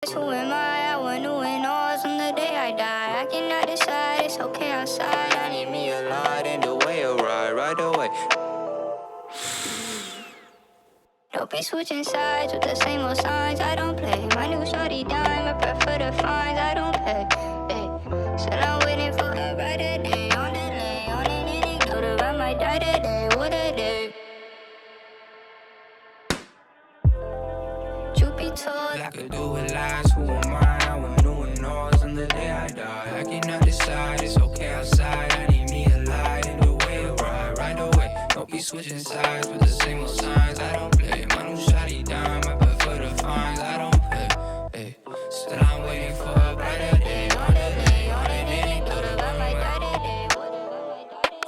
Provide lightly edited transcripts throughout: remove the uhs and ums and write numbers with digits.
Who am I? I want to win all on the day I die. I cannot decide, it's okay outside. I need me a lot in the way of right away. Don't be switching sides with the same old signs. I don't play. My new shorty dime, I prefer the fines. I don't pay. Hey. Said I'm waiting for a brighter day. On delay, on an anecdote. I might die today. What a day. Truth be told, I could do it lies. Who am I? I want to win all on the day I die. I cannot decide. It's okay outside. I need me a light in the way of right away. Don't be switching sides with the same old signs. I don't play. My new shawty dime. I prefer the fines. I don't pay. Hey. Said I'm waiting for a brighter day. On the day, on an anecdote. I might die today.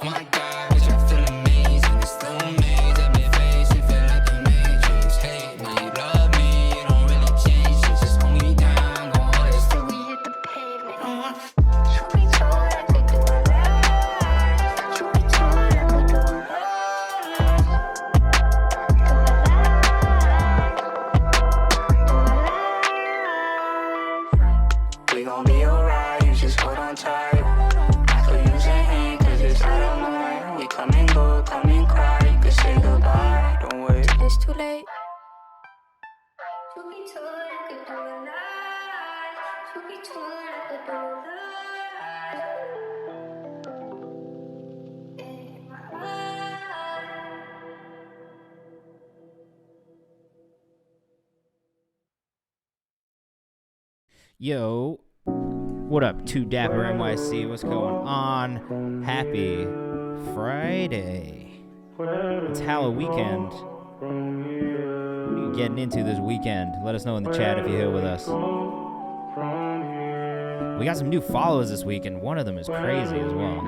Oh my God, bitch, I feel amazing. It's still amazing. I've been facing, feel like the Matrix. Hey, now you love me. You don't really change it. Just hold me down. Go on, let's Till we hit the pavement. Truth be told, I could do a lot. Truth be told, I could do a lot. We gon' be alright, you just hold on tight. I could use a hand, cause it's out of mine. We come and go, come and cry. You can say goodbye, don't wait. It's too late. Truth be told, I could do a lot. Truth be told, I could do a lot. In my life. Yo, what up, 2 Dapper NYC? What's going on? Happy Friday. It's Halloween. What are you getting into this weekend? Let us know in the chat if you're here with us. We got some new followers this week, and one of them is crazy as well.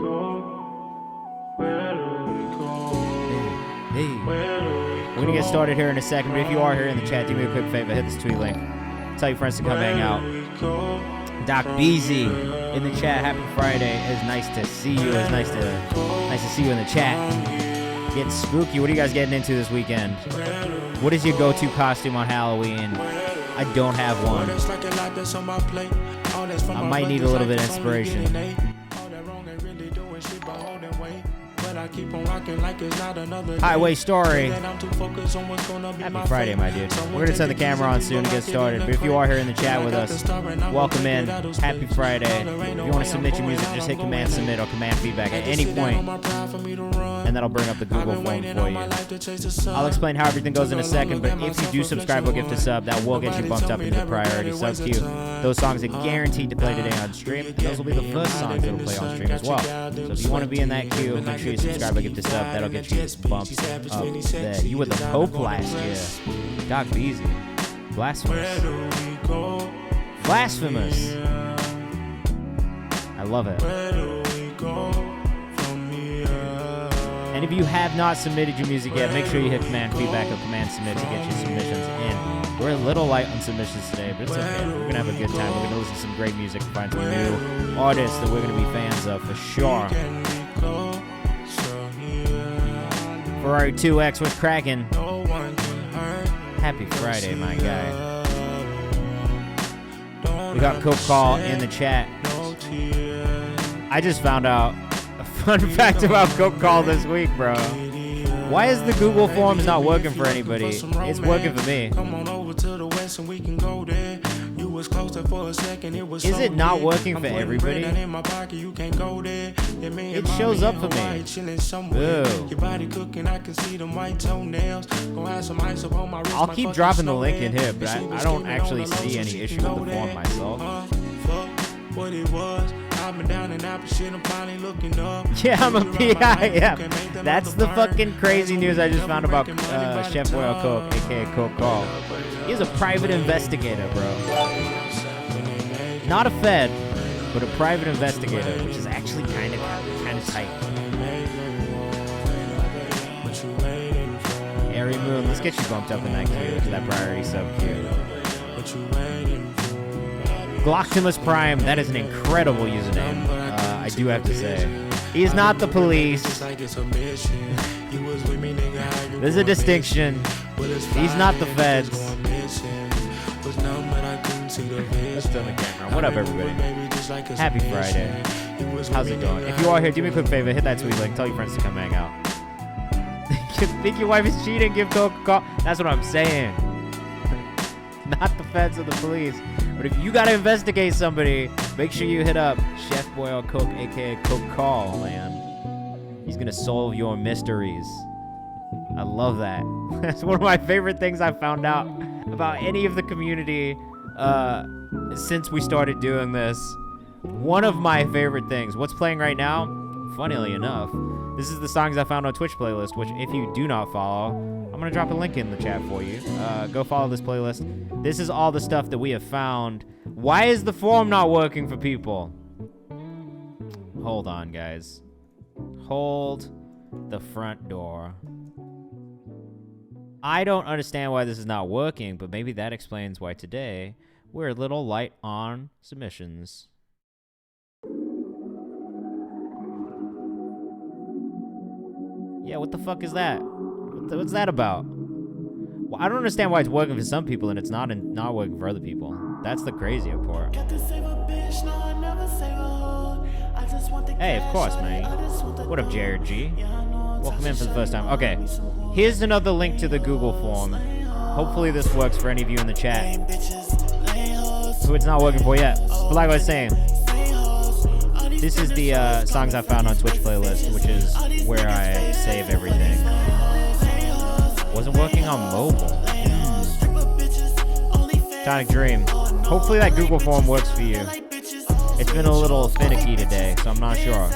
Hey. We're going to get started here in a second, but if you are here in the chat, do me a quick favor, hit this tweet link. Tell your friends to come hang out. Doc Beezy in the chat. Happy Friday. It's nice to see you. It's nice to see you in the chat. Getting spooky. What are you guys getting into this weekend? What is your go-to costume on Halloween? I don't have one. I might need a little bit of inspiration. Highway Story. Happy Friday, my dude. We're going to turn the camera on soon to get started. But if you are here in the chat with us, welcome in. Happy Friday. If you want to submit your music, just hit Command Submit or Command Feedback at any point, and that'll bring up the Google form for you. I'll explain how everything goes in a second, but if you do subscribe or gift a sub, that will get you bumped up into the priority sub queue. Those songs are guaranteed to play today on stream, and those will be the first songs that will play on stream as well. So if you want to be in that queue, make sure you subscribe or gift a sub. That'll get you bumped up there. You were the Pope last year. Doc Beezy. Blasphemous. Blasphemous. I love it. And if you have not submitted your music yet, make sure you hit Command Feedback or Command Submit to get your submissions in. We're a little light on submissions today, but it's okay. We're going to have a good time. We're going to listen to some great music and find some new artists that we're going to be fans of for sure. Ferrari 2X, what's cracking? Happy Friday, my guy. We got Coke Call in the chat. I just found out a fun fact about Coke Call this week, bro. Why is the Google Forms not working for anybody? It's working for me. Is it not working for everybody? It shows up for me. I'll keep dropping the link in here, but I don't actually see any issue with the form myself. Yeah, I'm a PI, yeah. That's the fucking crazy news I just found about Chef Oil Coke, aka Coke Call. He's a private investigator, bro. Not a Fed, but a private investigator, which is actually kind of tight. Airy Moon, let's get you bumped up in that queue, to that priority sub queue. Glocktimus Prime, that is an incredible username, I do have to say. He's not the police. There's a distinction. He's not the feds. Let's turn the camera on. What up, everybody? Happy Friday. How's it going? If you are here, do me a quick favor. Hit that tweet link. Tell your friends to come hang out. Think your wife is cheating? Give Coke a call. That's what I'm saying. Not the feds or the police. But if you got to investigate somebody, make sure you hit up Chef Boy on Coke, a.k.a. Coke Call, man. He's going to solve your mysteries. I love that. That's one of my favorite things I found out about any of the community since we started doing this. One of my favorite things. What's playing right now? Funnily enough, this is the songs I found on Twitch playlist, which if you do not follow, I'm going to drop a link in the chat for you. Go follow this playlist. This is all the stuff that we have found. Why is the form not working for people? Hold on, guys. Hold the front door. I don't understand why this is not working, but maybe that explains why today we're a little light on submissions. Yeah, what the fuck is that? What's that about? Well, I don't understand why it's working for some people and it's not working for other people. That's the crazy part. Hey, of course, man. What up, Jared G? Welcome in for the first time. Okay, here's another link to the Google form. Hopefully this works for any of you in the chat who it's not working for yet. But like I was saying, this is the songs I found on Twitch playlist, which is where I save everything. Wasn't working on mobile. Tonic Dream. Hopefully that Google form works for you. It's been a little finicky today, so I'm not sure.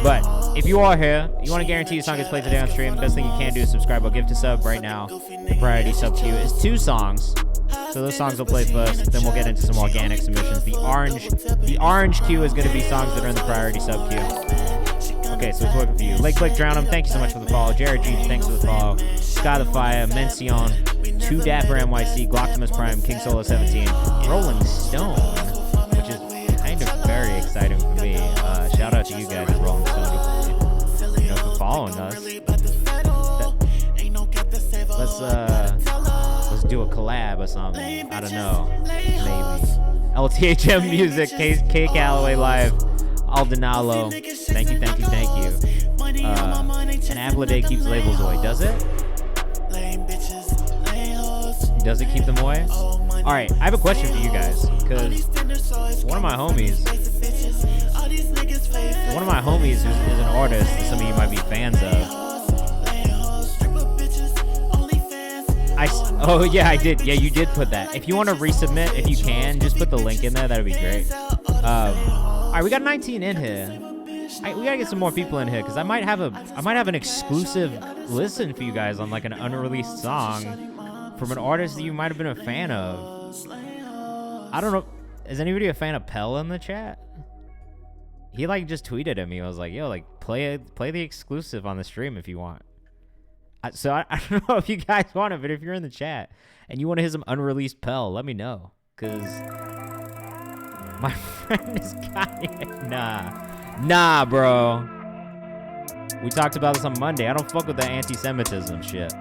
But if you are here, you want to guarantee your song gets played today on stream, the best thing you can do is subscribe or give to sub right now. The priority sub queue is 2 songs. So those songs will play first, then we'll get into some organic submissions. The orange queue is going to be songs that are in the priority sub queue. Okay, so it's working for you. Lake Click Drown 'em, thank you so much for the follow. Jared G, thanks for the follow. Sky the Fire, Mencion, 2 Dapper NYC, Glocktimus Prime, King Solo 17, Rolling Stone, which is kind of very exciting for me. Shout out to you guys at Rolling Stone, for following us. Let's do a collab or something. I don't know. Maybe. LTHM Music, K Calloway Live, Aldenalo. Thank you. An apple a day keeps labels away. Does it? Does it keep them away? Alright, I have a question for you guys. Because one of my homies is an artist that some of you might be fans of. Oh yeah, I did. Yeah, you did put that. If you want to resubmit, if you can, just put the link in there. That'd be great. Alright, we got 19 in here. We gotta get some more people in here because I might have an exclusive listen for you guys on like an unreleased song from an artist that you might have been a fan of. I don't know. Is anybody a fan of Pell in the chat? He like just tweeted at me. I was like, yo, like play the exclusive on the stream if you want. So I don't know if you guys want it, but if you're in the chat and you want to hear some unreleased Pell, let me know. Cause my friend is Kanye. Nah, bro. We talked about this on Monday. I don't fuck with the anti-Semitism shit.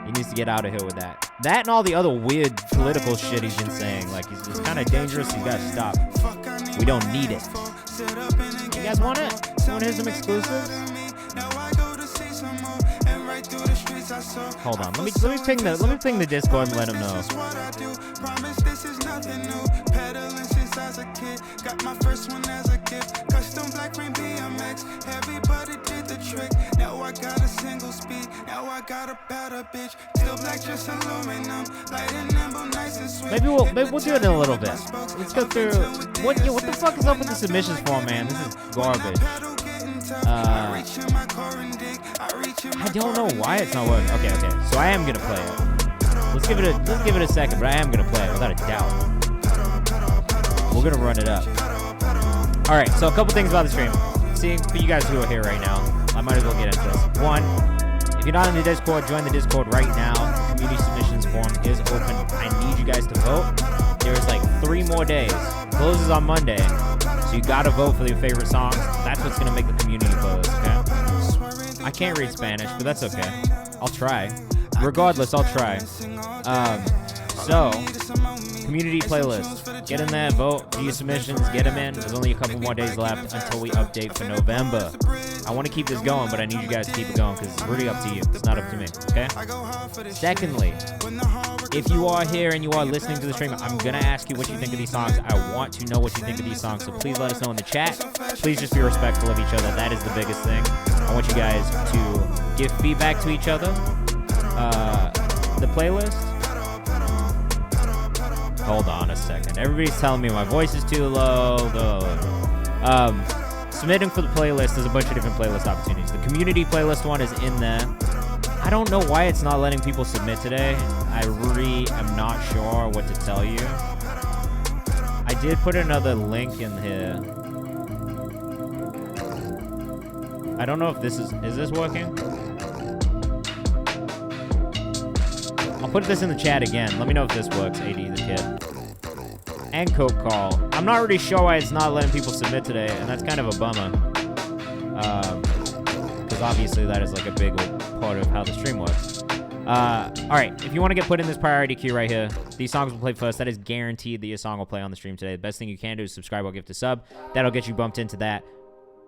He needs to get out of here with that. That and all the other weird political shit he's been saying. Like, it's kind of dangerous. He's got to stop. We don't need it. You guys want it? You want to hear some exclusives? Hold on. Let me ping the Discord and let him know. Got my first one as a gift. Custom black ring BMX. Everybody did the trick. Now I got a single speed. Now I got a better bitch. Still black, just aluminum. Light and nimble, nice and sweet. Maybe we'll do it in a little bit. Let's go through. What the fuck is up with the submissions form, man? This is garbage. I don't know why it's not working. Okay. So I am gonna play it. Let's give it a second, but I am gonna play it without a doubt. We're gonna run it up. All right. So a couple things about the stream. Seeing for you guys who are here right now, I might as well get into this. One, if you're not in the Discord, join the Discord right now. The community submissions form is open. I need you guys to vote. There's like 3 more days. Closes on Monday. So you gotta vote for your favorite songs. That's what's gonna make the community close, okay? I can't read Spanish, but that's okay. I'll try. Regardless, I'll try. So, community playlist. Get in there, vote, do your submissions, get them in. There's only a couple more days left until we update for November. I want to keep this going, but I need you guys to keep it going because it's really up to you. It's not up to me, okay? Secondly, if you are here and you are listening to the stream, I'm going to ask you what you think of these songs. I want to know what you think of these songs, so please let us know in the chat. Please just be respectful of each other. That is the biggest thing. I want you guys to give feedback to each other. The playlist. Hold on a second. Everybody's telling me my voice is too low. Submitting for the playlist, there's a bunch of different playlist opportunities. The community playlist one is in there. I don't know why it's not letting people submit today. I really am not sure what to tell you. I did put another link in here. I don't know if this is this working? I'll put this in the chat again. Let me know if this works, AD the kid. And Coke Call. I'm not really sure why it's not letting people submit today, and that's kind of a bummer. Because obviously that is like a big part of how the stream works. Alright, if you want to get put in this priority queue right here, these songs will play first. That is guaranteed that your song will play on the stream today. The best thing you can do is subscribe or gift a sub. That'll get you bumped into that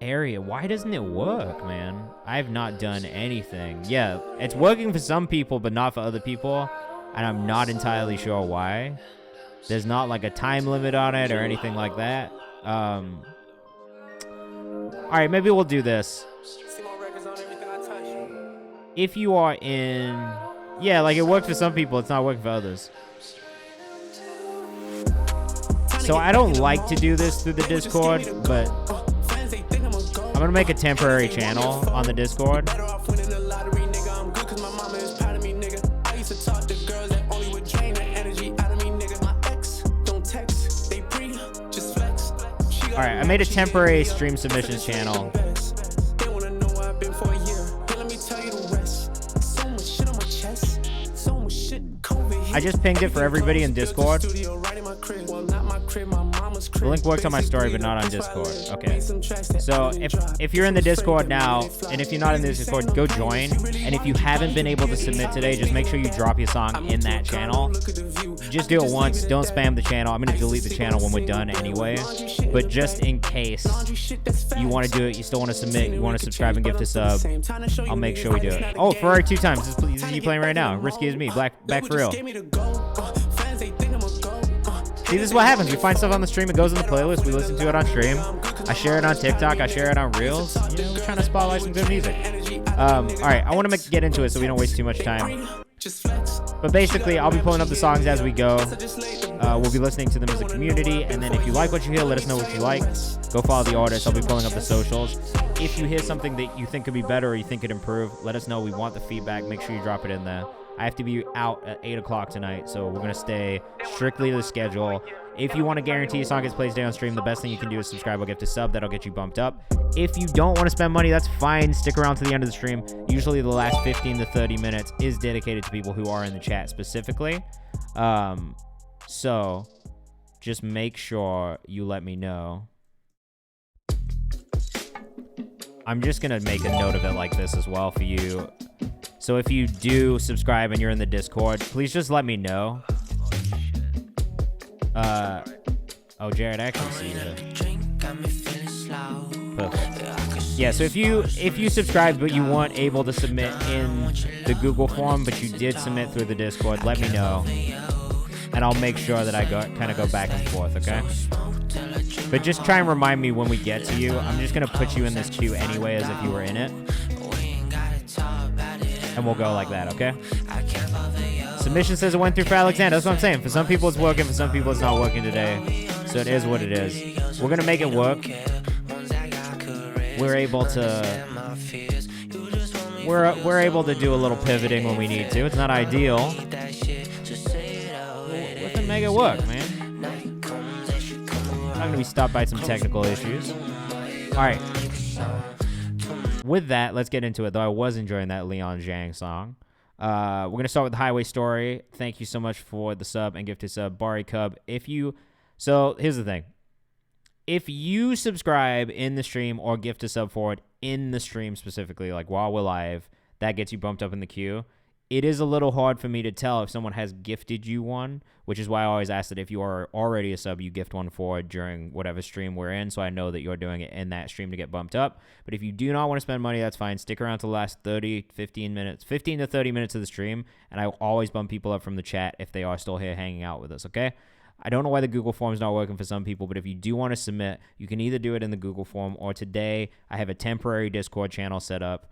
area. Why doesn't it work, man? I've not done anything. Yeah, it's working for some people, but not for other people. And I'm not entirely sure why. There's not like a time limit on it or anything like that. Alright, maybe we'll do this. If you are in... Yeah, like it worked for some people, it's not working for others. So I don't like to do this through the Discord, but I'm gonna make a temporary channel on the Discord. Alright, I made a temporary stream submissions channel. I just pinged it for everybody in Discord. The link works on my story, but not on Discord. Okay. So if you're in the Discord now, and if you're not in the Discord, go join. And if you haven't been able to submit today, just make sure you drop your song in that channel. Just do it once. Don't spam the channel. I'm going to delete the channel when we're done anyway. But just in case you want to do it, you still want to submit, you want to subscribe and gift a sub, I'll make sure we do it. Oh, Ferrari 2 times. This is you playing right now. Risky as me. Back for real. See, this is what happens. We find stuff on the stream. It goes in the playlist. We listen to it on stream. I share it on TikTok. I share it on Reels. You know, we're trying to spotlight some good music. All right, I want to get into it so we don't waste too much time. But basically, I'll be pulling up the songs as we go. We'll be listening to them as a community. And then if you like what you hear, let us know what you like. Go follow the artist. I'll be pulling up the socials. If you hear something that you think could be better or you think could improve, let us know. We want the feedback. Make sure you drop it in there. I have to be out at 8 o'clock tonight, so we're going to stay strictly to the schedule. If you want to guarantee a song gets played today on stream, the best thing you can do is subscribe or gift a sub. That'll get you bumped up. If you don't want to spend money, that's fine. Stick around to the end of the stream. Usually the last 15 to 30 minutes is dedicated to people who are in the chat specifically. So just make sure you let me know. I'm just going to make a note of it like this as well for you. So if you do subscribe and you're in the Discord, please just let me know. Oh, Jared actually sees it. Perfect. Yeah, so if you subscribed but you weren't able to submit in the Google form, but you did submit through the Discord, let me know. And I'll make sure that I kind of go back and forth, okay? But just try and remind me when we get to you. I'm just going to put you in this queue anyway as if you were in it. And we'll go like that, okay? Submission says it went through for Alexander. That's what I'm saying. For some people it's working, for some people it's not working today. So it is what it is. We're gonna make it work. We're able to we're able to do a little pivoting when we need to. It's not ideal. We can make it work, man. I'm gonna be stopped by some technical issues. Alright. With that, let's get into it, though I was enjoying that Leon Zhang song. We're going to start with the Highway Story. Thank you so much for the sub and gifted sub, Bari Cub. So, here's the thing. If you subscribe in the stream or gift a sub for it in the stream specifically, like while we're live, that gets you bumped up in the queue. it is a little hard for me to tell if someone has gifted you one, which is why I always ask that if you are already a sub, you gift one forward during whatever stream we're in, so I know that you're doing it in that stream to get bumped up. But if you do not want to spend money, that's fine. Stick around to the last 15 to 30 minutes of the stream, and I will always bump people up from the chat if they are still here hanging out with us, okay? I don't know why the Google form's not working for some people, but if you do want to submit, you can either do it in the Google form, or today I have a temporary Discord channel set up,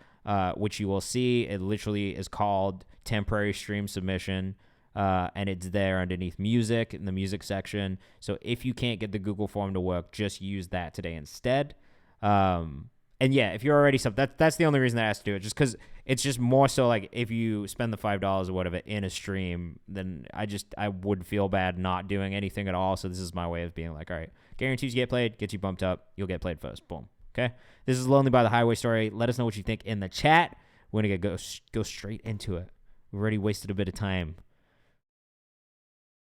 which you will see. It literally is called Temporary Stream Submission, and it's there underneath music in the music section. So if you can't get the Google form to work, just use that today instead. And yeah, if you're already sub, that's the only reason I asked to do it, just because it's just more so like if you spend the $5 or whatever in a stream, then I would feel bad not doing anything at all. So this is my way of being like, all right, guarantees you get played, gets you bumped up, you'll get played first. Boom. Okay. This is Lonely by the Highway Story. Let us know what you think in the chat. We're gonna go straight into it. We've already wasted a bit of time.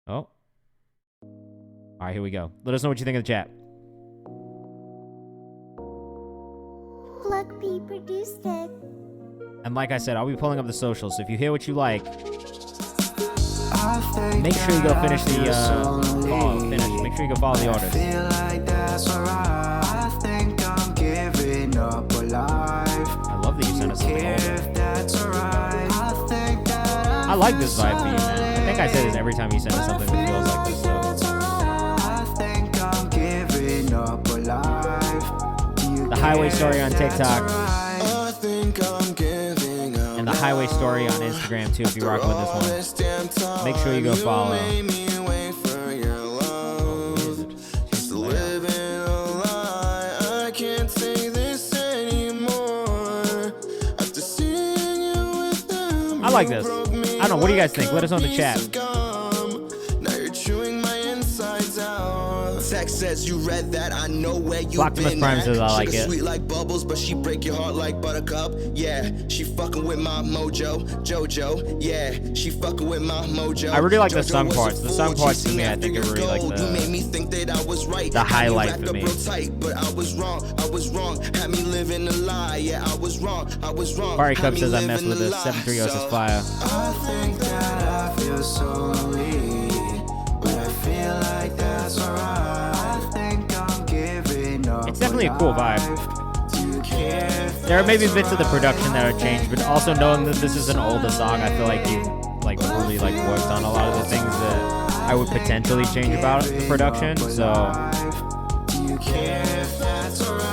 Oh. All right, here we go. Let us know what you think in the chat. Plug P produced it. And like I said, I'll be pulling up the socials. So if you hear what you like, make sure you go finish the follow. Make sure you go follow the artist. I love that you sent us something older. I like this vibe for you, man. I think I say this every time you send us something that feels like this. The Highway Story on TikTok. And the Highway Story on Instagram too, if you're rocking with this one. Make sure you go follow. I like this. I don't know. What do you guys think? Let us know in the chat. Text says you read that. I know where you Optimus Prime says I like it. Sweet like bubbles, but she break your heart like buttercup. Yeah, she fucking with my mojo, JoJo. Yeah, she fucking with my mojo. I really like the song parts. The song parts to me, I think, are really like the highlight for me. But I was wrong. Had me living a lie. Yeah, I was wrong. Barry Cup says I messed with this. 730 says fire. I think that I feel so lonely, but I feel like that's alright. It's definitely a cool vibe. There are maybe bits of the production that are changed, but also knowing that this is an older song, I feel like you really worked on a lot of the things that I would potentially change about the production. So do you care if that's alright?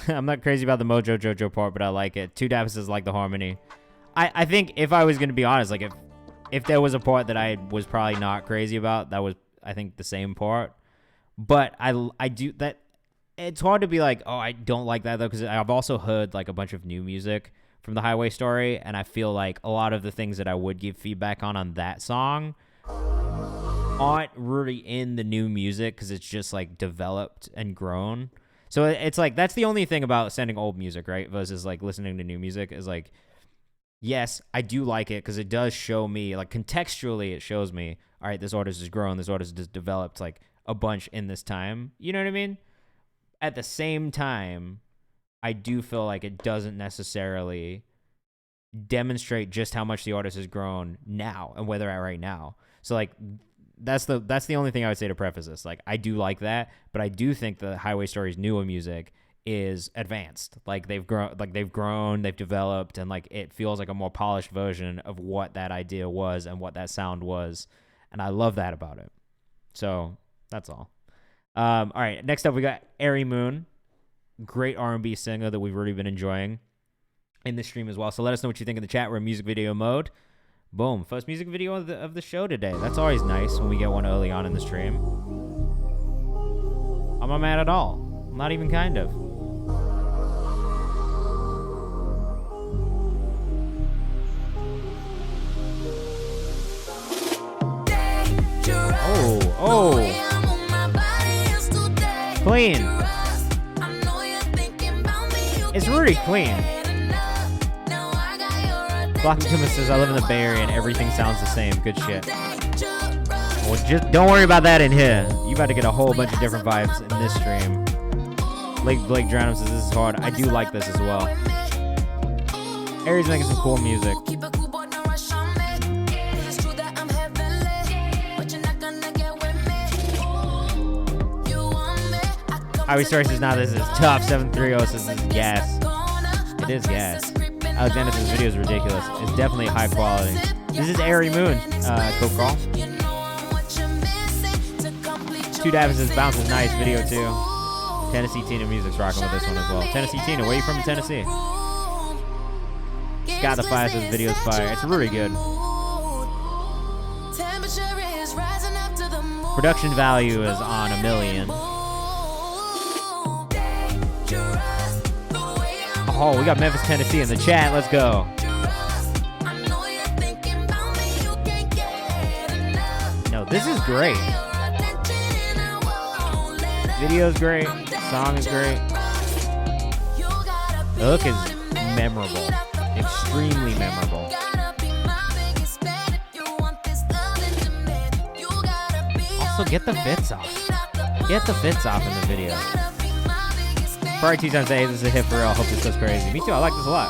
I'm not crazy about the Mojo Jojo part, but I like it. Two Davises like the harmony. I think if I was going to be honest, like if there was a part that I was probably not crazy about, that was, I think, the same part. But I do that. It's hard to be like, oh, I don't like that though, because I've also heard like a bunch of new music from the Highway Story, and I feel like a lot of the things that I would give feedback on that song aren't really in the new music because it's just like developed and grown. So it's like, that's the only thing about sending old music, right? Versus like listening to new music is like, yes, I do like it because it does show me, like contextually, it shows me, all right, this artist has grown, this artist has developed like a bunch in this time. You know what I mean? At the same time, I do feel like it doesn't necessarily demonstrate just how much the artist has grown now and where they're at right now. So like, that's the only thing I would say to preface this. Like, I do like that, but I do think the Highway Story's newer music is advanced. Like they've grown, they've developed, and like it feels like a more polished version of what that idea was and what that sound was, and I love that about it. So that's all. All right, next up we got Airy Moon, great R&B singer that we've really been enjoying in the stream as well. So let us know what you think in the chat. We're in music video mode. Boom. First music video of the show today. That's always nice when we get one early on in the stream. I'm not mad at all. Not even kind of. Oh. Clean. It's really clean. Blocking Thomas says, I live in the Bay Area and everything sounds the same. Good shit. Well, just don't worry about that in here. You about to get a whole bunch of different vibes in this stream. Blake Drownham says this is hard. I do like this as well. Aries making some cool music. Ivy Story says, nah, this is tough. 730 says this is gas. It is gas. Alexander says, video is ridiculous. It's definitely high quality. This is Airy Moon, Coke Call. Two Davis says, bounce is nice. Video too. Tennessee Tina Music's rocking with this one as well. Tennessee Tina, where are you from in Tennessee? Scott the Fire says, video's fire. It's really good. Production value is on $1 million. Oh, we got Memphis, Tennessee in the chat. Let's go. No, this is great. Video's great. Song is great. The hook is memorable. Extremely memorable. Also, get the fits off. Get the fits off in the video. Probably 2 times say, this is a hit for real. I hope this goes crazy. Me too. I like this a lot.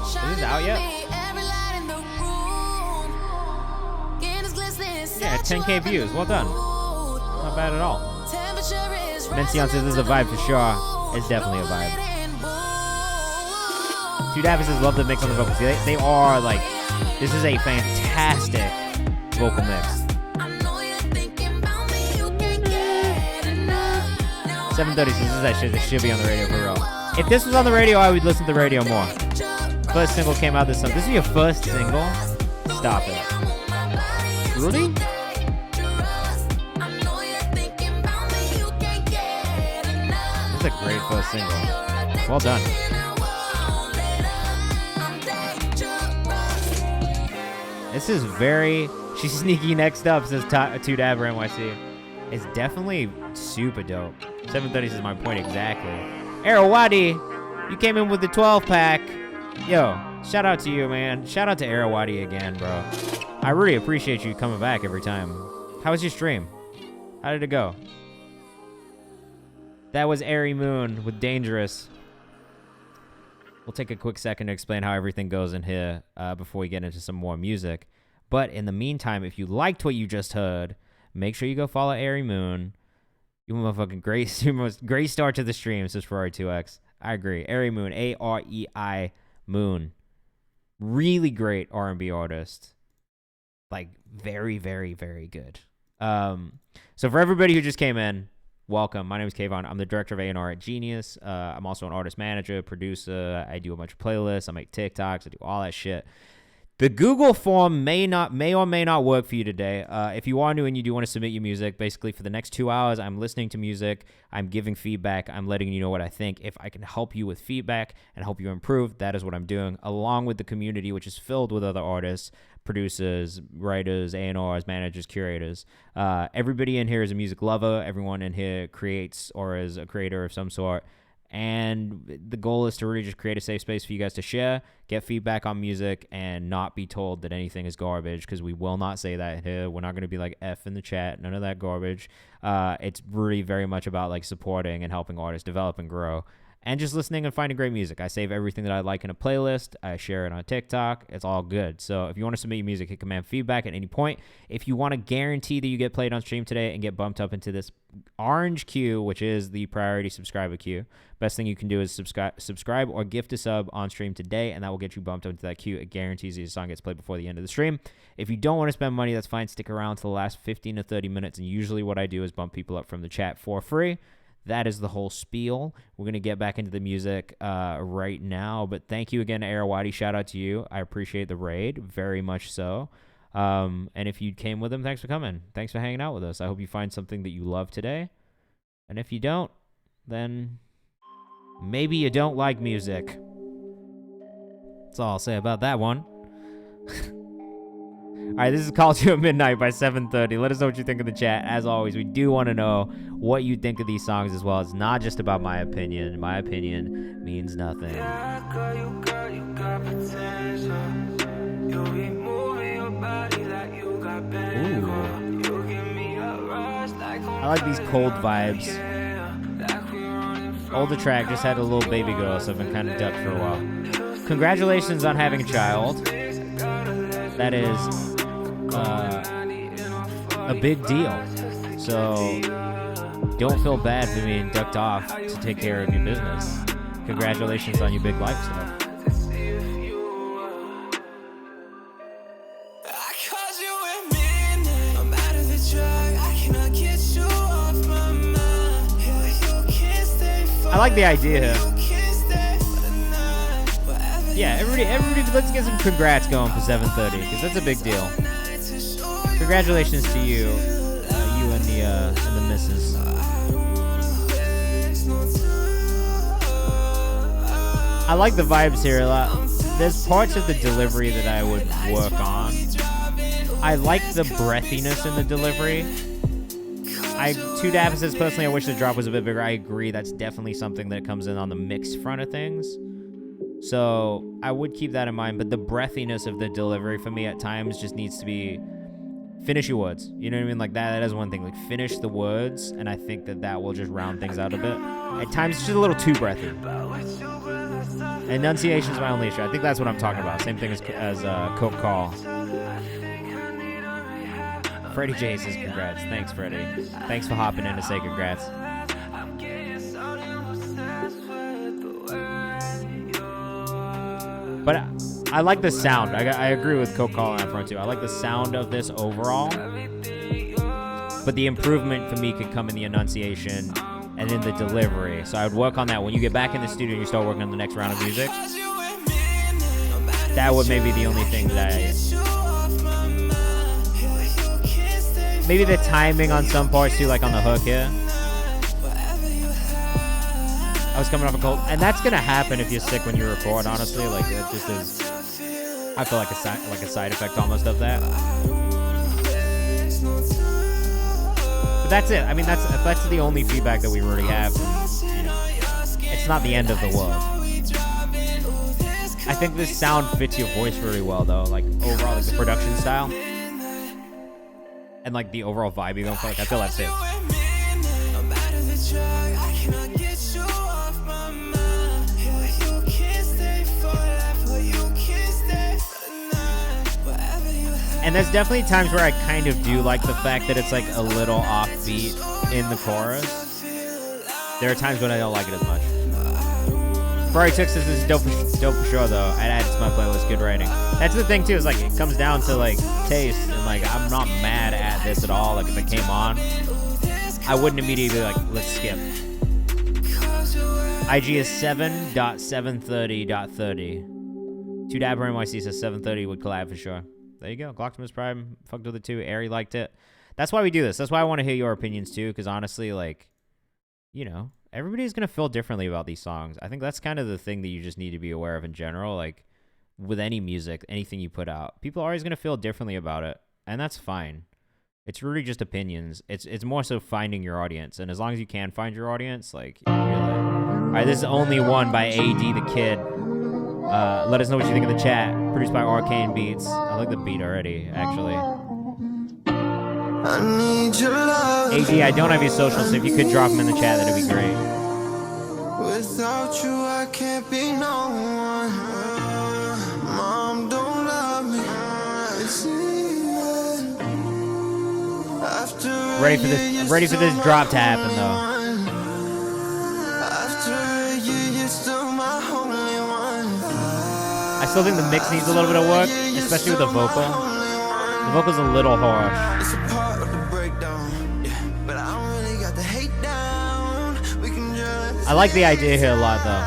Is this out yet? Yeah, 10K views. Well done. Not bad at all. Mencion says this is a vibe for sure. It's definitely a vibe. Two Davis says love the mix on the vocals. They are like, this is a fantastic vocal mix. 730 says this is that shit that should be on the radio for real. If this was on the radio, I would listen to the radio more. First single came out this summer. This is your first single? Stop it. Really? This is a great first single. Well done. This is very... She's sneaky next up, says 2Dabber NYC. It's definitely super dope. 730 is my point exactly. Arawadi, you came in with the 12-pack. Yo, shout out to you, man. Shout out to Arawadi again, bro. I really appreciate you coming back every time. How was your stream? How did it go? That was Airy Moon with Dangerous. We'll take a quick second to explain how everything goes in here before we get into some more music. But in the meantime, if you liked what you just heard, make sure you go follow Airy Moon. You motherfucking great start to the stream, says Ferrari2X. I agree. Airy Moon, A-R-E-I Moon. Really great R&B artist. Like, very, very, very good. So for everybody who just came in, welcome. My name is Kayvan. I'm the director of A&R at Genius. I'm also an artist manager, producer. I do a bunch of playlists. I make TikToks. I do all that shit. The Google form may or may not work for you today. If you are new and you do want to submit your music, basically for the next 2 hours, I'm listening to music, I'm giving feedback, I'm letting you know what I think. If I can help you with feedback and help you improve, that is what I'm doing, along with the community, which is filled with other artists, producers, writers, A&Rs, managers, curators. Everybody in here is a music lover. Everyone in here creates or is a creator of some sort. And the goal is to really just create a safe space for you guys to share, get feedback on music, and not be told that anything is garbage, because we will not say that here. We're not going to be like F in the chat, none of that garbage. It's really very much about like supporting and helping artists develop and grow. And just listening and finding great music. I save everything that I like in a playlist. I share it on TikTok. It's all good. So if you want to submit your music, hit command feedback at any point. If you want to guarantee that you get played on stream today and get bumped up into this orange queue, which is the priority subscriber queue, best thing you can do is subscribe or gift a sub on stream today, and that will get you bumped up into that queue. It guarantees your song gets played before the end of the stream. If you don't want to spend money, that's fine. Stick around to the last 15 to 30 minutes, and usually what I do is bump people up from the chat for free. That is the whole spiel. We're going to get back into the music right now. But thank you again to Arawadi. Shout out to you. I appreciate the raid. Very much so. And if you came with him, thanks for coming. Thanks for hanging out with us. I hope you find something that you love today. And if you don't, then maybe you don't like music. That's all I'll say about that one. All right, this is Call to You at Midnight by 730. Let us know what you think in the chat. As always, we do want to know what you think of these songs as well. It's not just about my opinion. My opinion means nothing. Yeah, girl, you got potential. You be moving your body like you got bang. like these cold vibes. Older track just had a little baby girl, so I've been kind of ducked for a while. Congratulations on having a child. That is a big deal. So don't feel bad for being ducked off to take care of your business. Congratulations on your big life stuff. I like the idea. Yeah, everybody, let's get some congrats going for 7:30, because that's a big deal. Congratulations to you, you and the missus. I like the vibes here a lot. There's parts of the delivery that I would work on. I like the breathiness in the delivery. Two Dab says, personally, I wish the drop was a bit bigger. I agree. That's definitely something that comes in on the mix front of things. So I would keep that in mind. But the breathiness of the delivery for me at times just needs to be finish your words. You know what I mean? Like that is one thing. Like finish the words. And I think that will just round things out a bit. At times it's just a little too breathy. Enunciation is my only issue. I think that's what I'm talking about. Same thing as Coke Call. Freddie J says congrats. Thanks, Freddie. Thanks for hopping in to say congrats. But I like the sound. I agree with Coke Call on that front too. I like the sound of this overall. But the improvement for me could come in the enunciation and in the delivery. So I would work on that. When you get back in the studio and you start working on the next round of music, that would maybe be the only thing that maybe the timing on some parts too, like on the hook here. I was coming off a cold, and that's gonna happen if you're sick when you record. Honestly, like it just is. I feel like a side effect almost of that. But that's it. I mean, that's the only feedback that we really have. You know, it's not the end of the world. I think this sound fits your voice really well, though. Like overall, like the production style. And like the overall vibe you're going for, like I feel that fits. And there's definitely times where I kind of do like the fact that it's like a little offbeat in the chorus. There are times when I don't like it as much. Ferrari Tix says this is dope for sure though. I'd add it to my playlist. Good writing. That's the thing too, is like it comes down to like taste, and like I'm not mad at this at all. Like if it came on, I wouldn't immediately be like, let's skip. IG is 7.730.30. 2Dabber NYC says 7:30 would collab for sure. There you go. Glocktimus Prime fucked with it too. Ari liked it. That's why we do this. That's why I want to hear your opinions too, because honestly, like, you know, everybody's going to feel differently about these songs. I think that's kind of the thing that you just need to be aware of in general. Like, with any music, anything you put out, people are always going to feel differently about it, and that's fine. It's really just opinions. It's more so finding your audience, and as long as you can find your audience, like, you're like, all right, this is Only One by AD the Kid. Let us know what you think in the chat. Produced by Arcane Beats. I like the beat already, actually. I need your love. AD, I don't have your social, so if you could drop them in the chat, that'd be great. Without you, I can't be no one. Mom don't love me. Ready for this drop to happen, though. I still think the mix needs a little bit of work, especially with the vocal. The vocal's a little harsh. I like the idea here a lot, though.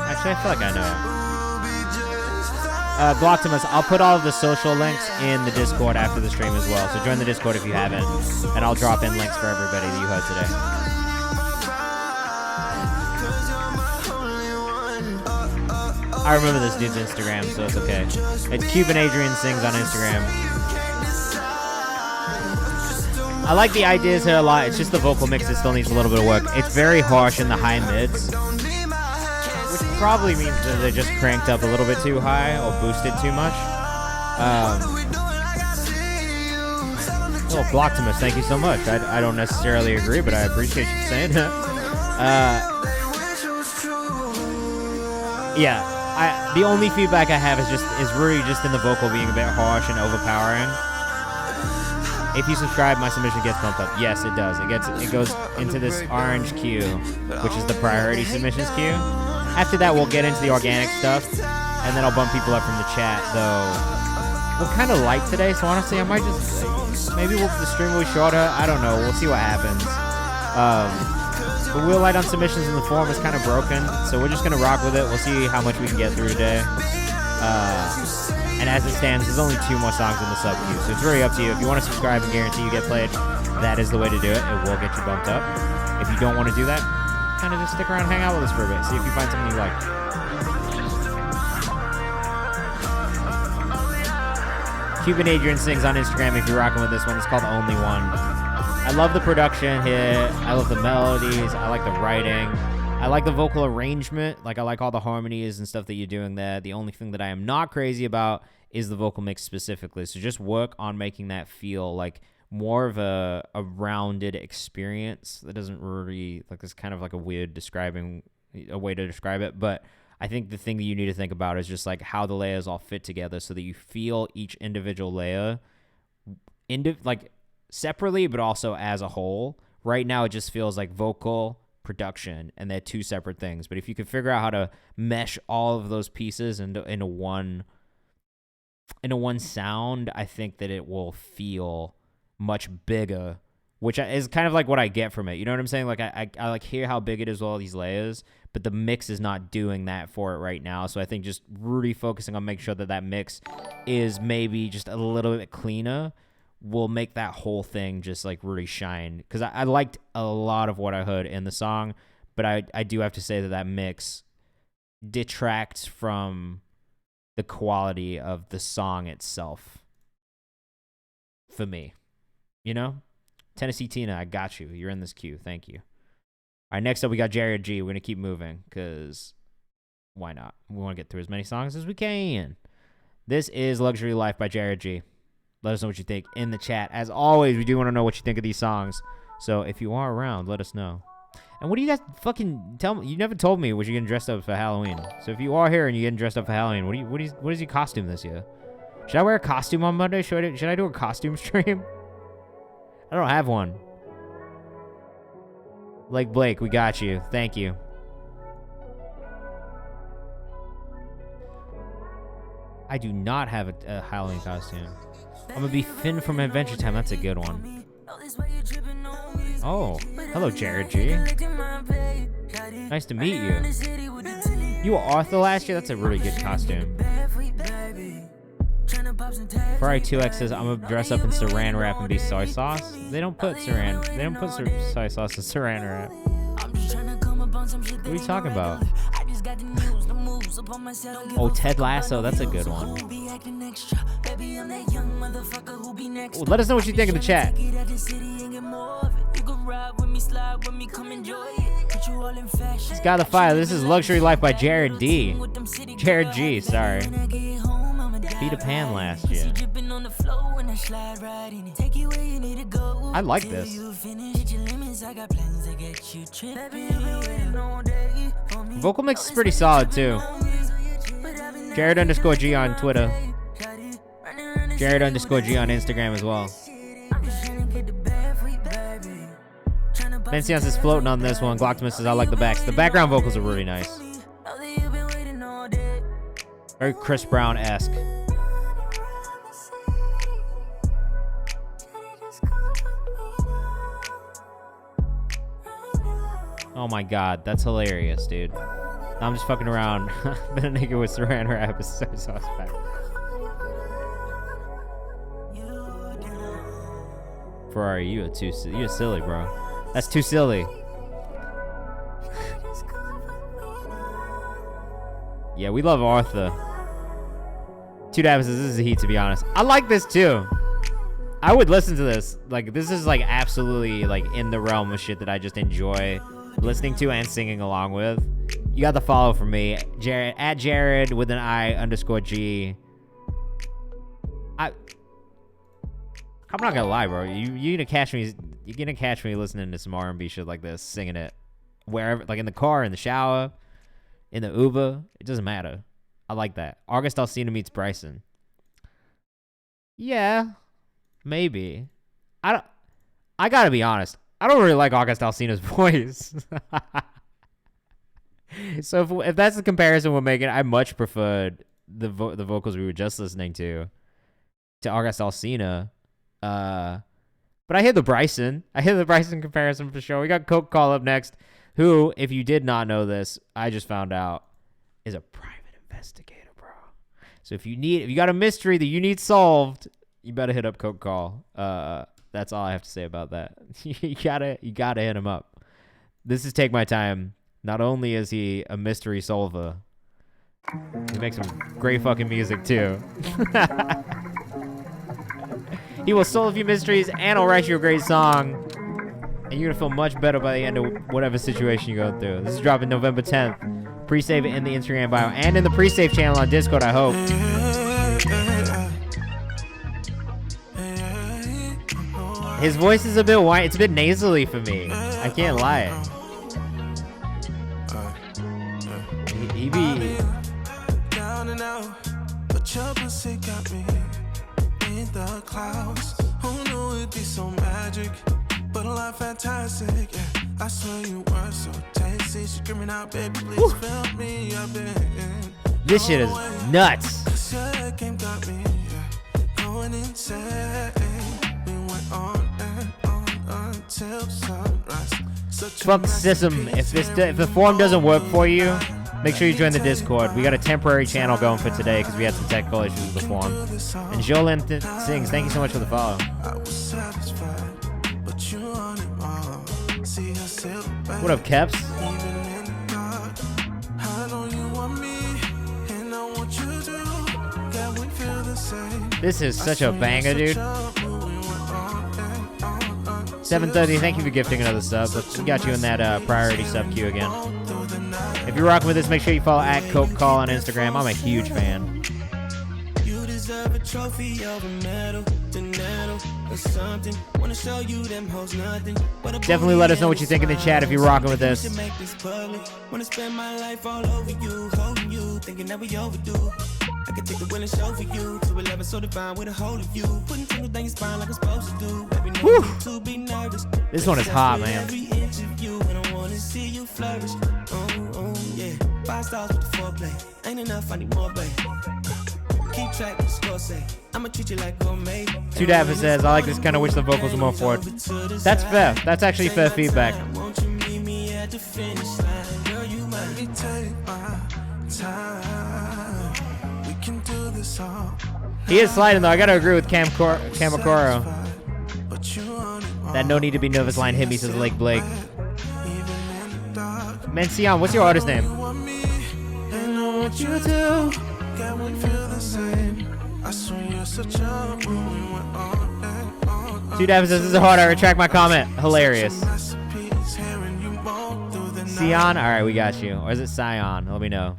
Actually, I feel like I know it. Glocktimus, I'll put all of the social links in the Discord after the stream as well. So join the Discord if you haven't, and I'll drop in links for everybody that you heard today. I remember this dude's Instagram, so it's okay. It's Cuban Adrian Sings on Instagram. I like the ideas here a lot. It's just the vocal mix that still needs a little bit of work. It's very harsh in the high mids, which probably means that they're just cranked up a little bit too high or boosted too much. Little Blocktimus, thank you so much. I don't necessarily agree, but I appreciate you saying that. Yeah, the only feedback I have is really just in the vocal being a bit harsh and overpowering. If you subscribe, my submission gets bumped up. Yes, it does. It goes into this orange queue, which is the priority submissions queue. After that, we'll get into the organic stuff, and then I'll bump people up from the chat. Though we're kind of light today, so honestly, I might just maybe the stream will be shorter. I don't know. We'll see what happens. But Wheel Light on submissions in the forum is kind of broken, so we're just gonna rock with it. We'll see how much we can get through today. And as it stands, there's only 2 more songs in the sub queue, so it's really up to you. If you want to subscribe and guarantee you get played, that is the way to do it. It will get you bumped up. If you don't want to do that, kind of just stick around and hang out with us for a bit. See if you find something you like. Cuban Adrian sings on Instagram if you're rocking with this one. It's called Only One. I love the production here. I love the melodies. I like the writing. I like the vocal arrangement. Like, I like all the harmonies and stuff that you're doing there. The only thing that I am not crazy about is the vocal mix specifically. So just work on making that feel like more of a rounded experience. That doesn't really, like, it's kind of like a way to describe it. But I think the thing that you need to think about is just like how the layers all fit together so that you feel each individual layer like separately, but also as a whole. Right now, it just feels like vocal, production, and they're 2 separate things. But if you could figure out how to mesh all of those pieces into one sound, I think that it will feel much bigger, which is kind of like what I get from it. You know what I'm saying? Like I like hear how big it is with all these layers, but the mix is not doing that for it right now. So I think just really focusing on making sure that mix is maybe just a little bit cleaner will make that whole thing just like really shine. Because I liked a lot of what I heard in the song, but I do have to say that mix detracts from the quality of the song itself for me. You know? Tennessee Tina, I got you. You're in this queue. Thank you. All right, next up we got Jared G. We're going to keep moving because why not? We want to get through as many songs as we can. This is Luxury Life by Jared G. Let us know what you think in the chat. As always, we do want to know what you think of these songs. So if you are around, let us know. And what do you guys fucking tell me? You never told me what you're getting dressed up for Halloween. So if you are here and you're getting dressed up for Halloween, what is your costume this year? Should I wear a costume on Monday? Should I do a costume stream? I don't have one. Like Blake, we got you. Thank you. I do not have a Halloween costume. I'm gonna be Finn from Adventure Time. That's a good one. Oh, hello, Jared G. Nice to meet you. You were Arthur last year? That's a really good costume. Ferrari 2X says, I'm gonna dress up in saran wrap and be soy sauce. They don't put soy sauce in saran wrap. What are you talking about? Oh, Ted Lasso, that's a good one. Ooh, let us know what you think in the chat. He's got the fire. This is Luxury Life by Jared D. Jared G, sorry. Peter Pan last year. I like this. Vocal mix is pretty solid too. Jared_G on Twitter. Jared_G on Instagram as well. Mencion is floating on this one. Glocktimus says, I like the backs. The background vocals are really nice. Very Chris Brown-esque. Oh my god, that's hilarious, dude. I'm just fucking around. Been a nigga with saran wrap is so suspect. Ferrari, you're silly, bro. That's too silly. Yeah, we love Arthur. 2 Dabs says, this is a heat, to be honest. I like this too. I would listen to this. Like, this is like absolutely like in the realm of shit that I just enjoy listening to and singing along with. You got the follow from me, Jared, at Jared with an I_G. I'm not gonna lie, bro. You're gonna catch me. You're gonna catch me listening to some R&B shit like this, singing it wherever, like in the car, in the shower, in the Uber. It doesn't matter. I like that. August Alsina meets Bryson. Yeah, maybe. I gotta be honest. I don't really like August Alsina's voice. So if that's the comparison we're making, I much preferred the vocals we were just listening to August Alsina. But I hear the Bryson. Comparison for sure. We got Coke Call up next, who, if you did not know this, I just found out, is a private investigator, bro. So if you got a mystery that you need solved, you better hit up Coke Call. That's all I have to say about that. you gotta hit him up. This is Take My Time. Not only is he a mystery solver, he makes some great fucking music too. He will solve your mysteries and he'll write you a great song. And you're gonna feel much better by the end of whatever situation you go through. This is dropping November 10th. Pre-save it in the Instagram bio and in the pre-save channel on Discord, I hope. His voice is a bit white. It's a bit nasally for me. I can't lie. He be... Down and out, but your pussy got me in the clouds. Who knew it'd be so magic, but a lot fantastic. Yeah, I swear you were so tasty. She screaming out, baby, please fill me up in. This shit is nuts. Game got me, going insane. We went on and on until sunrise. Fuck system. If the form doesn't work for you, make sure you join the Discord. We got a temporary channel going for today because we had some technical issues with the form. And Jolene sings, thank you so much for the follow. What up, Keps? This is such a banger, dude. 7:30, thank you for gifting another sub. We got you in that priority sub queue again. If you're rocking with us, make sure you follow at Coke Call on Instagram. I'm a huge fan. You deserve a trophy of a medal, or something. Wanna show you them hoes nothing. Definitely let us know what you think in the chat if you're rocking with this. Wanna spend my life all over you, holding you, thinking that we overdue. I can take the will and show for you. 211 so divine with a hold of you. Putting things down your spine like I'm supposed to do. Baby, no need to be nervous. This one is hot, man. Every inch of you, and I wanna see you flourish. Oh, yeah. 5 stars with the foreplay. Ain't enough, I need more, babe. Keep track with the score, say. I'ma treat you like gourmet. Two Dapper says, I like this kind of wish the vocals were more forward. That's fair. That's actually fair feedback. Won't you meet me at the finish line? Girl, you might be take my time. We can do this all. He is sliding, though. I gotta agree with Kamakoro. That no need to be nervous line hit me, says Lake Blake. Mencion, what's your artist name? Two Davis says, this is hard. I retract my comment. Hilarious. Sion? Alright, we got you. Or is it Sion? Let me know.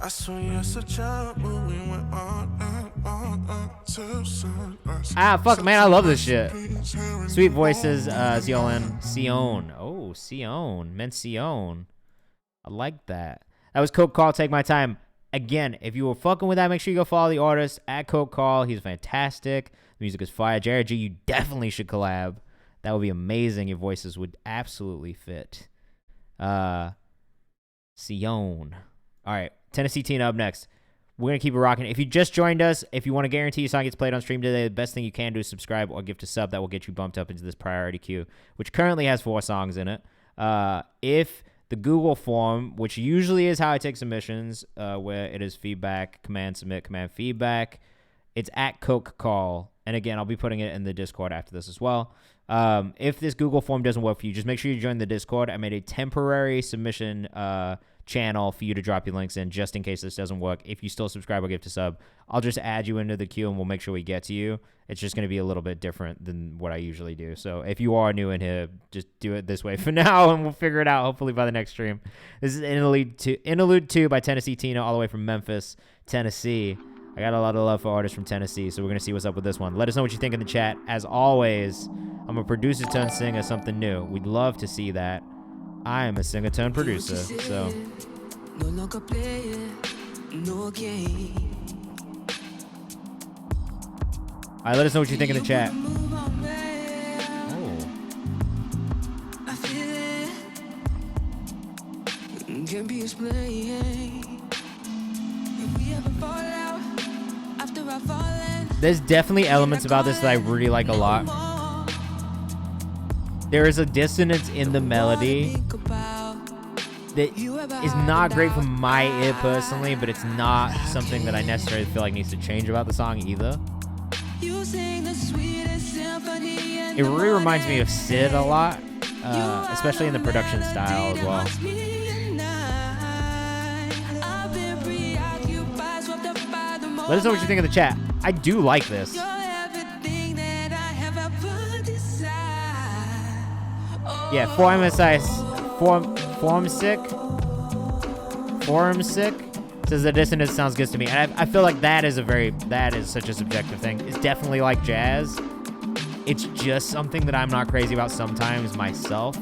I swear you're such a movie went on till sunrise. Ah, fuck, man, I love this shit. Sweet voices, Ziolin. Sion. Oh, Sion. Mencion. I like that. That was Coke Call, Take My Time. Again, if you were fucking with that, make sure you go follow the artist at Coke Call. He's fantastic. The music is fire. Jared G, you definitely should collab. That would be amazing. Your voices would absolutely fit. Sion. All right. Tennessee Tina up next. We're going to keep it rocking. If you just joined us, if you want to guarantee your song gets played on stream today, the best thing you can do is subscribe or gift a sub. That will get you bumped up into this priority queue, which currently has 4 songs in it. If the Google form, which usually is how I take submissions, where it is feedback, command submit, command feedback, it's at Coke Call. And again, I'll be putting it in the Discord after this as well. If this Google form doesn't work for you, just make sure you join the Discord. I made a temporary submission channel for you to drop your links in just in case this doesn't work. If you still subscribe or gift a sub, I'll just add you into the queue and we'll make sure we get to you. It's just going to be a little bit different than what I usually do. So if you are new in here, just do it this way for now and we'll figure it out hopefully by the next stream. This is Interlude 2 by Tennessee Tina, all the way from Memphis, Tennessee. I got a lot of love for artists from Tennessee, so we're going to see what's up with this one. Let us know what you think in the chat. As always, I'm a producer turned singer, something new. We'd love to see that. I am a singer turned producer, so. No longer playing, no game. All right, let us know what you think in the chat. I feel it. Can't be explained. If we ever fall out after I fall in. There's definitely elements about this that I really like a lot. There is a dissonance in the melody that is not great for my ear personally, but it's not something that I necessarily feel like needs to change about the song either. It really reminds me of Sid a lot, especially in the production style as well. Let us know what you think in the chat. I do like this. Yeah, Forum sick says the dissonance sounds good to me. And I feel like that is such a subjective thing. It's definitely like jazz. It's just something that I'm not crazy about sometimes myself.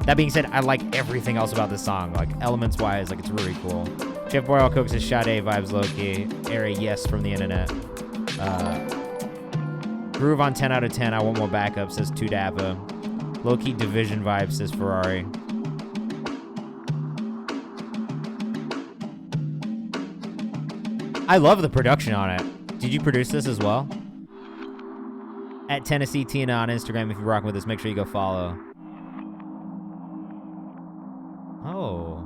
That being said, I like everything else about this song. Like elements wise, like it's really cool. Chef Boyle Cook says Sade vibes low-key. Ari, yes, from the internet. Groove on 10 out of 10. I want more backup, says Tudappa. Low-key Division vibe, says Ferrari. I love the production on it. Did you produce this as well? At Tennessee Tina on Instagram, if you're rocking with us, make sure you go follow. Oh.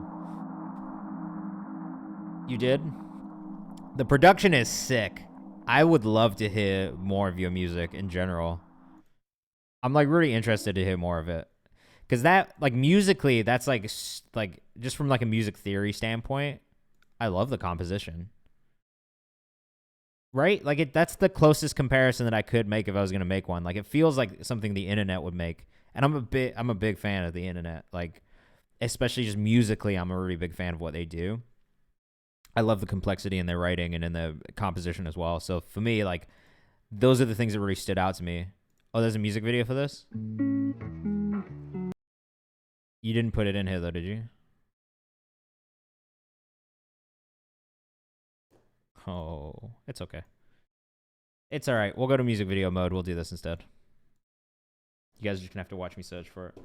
You did? The production is sick. I would love to hear more of your music in general. I'm like really interested to hear more of it. Cause that, like musically, that's like just from like a music theory standpoint, I love the composition. Right? Like that's the closest comparison that I could make if I was gonna make one. Like it feels like something the internet would make. And I'm a big fan of the internet. Like, especially just musically, I'm a really big fan of what they do. I love the complexity in their writing and in the composition as well. So for me, like, those are the things that really stood out to me. Oh, there's a music video for this? You didn't put it in here though, did you? Oh, it's okay. It's all right. We'll go to music video mode. We'll do this instead. You guys are just gonna have to watch me search for it.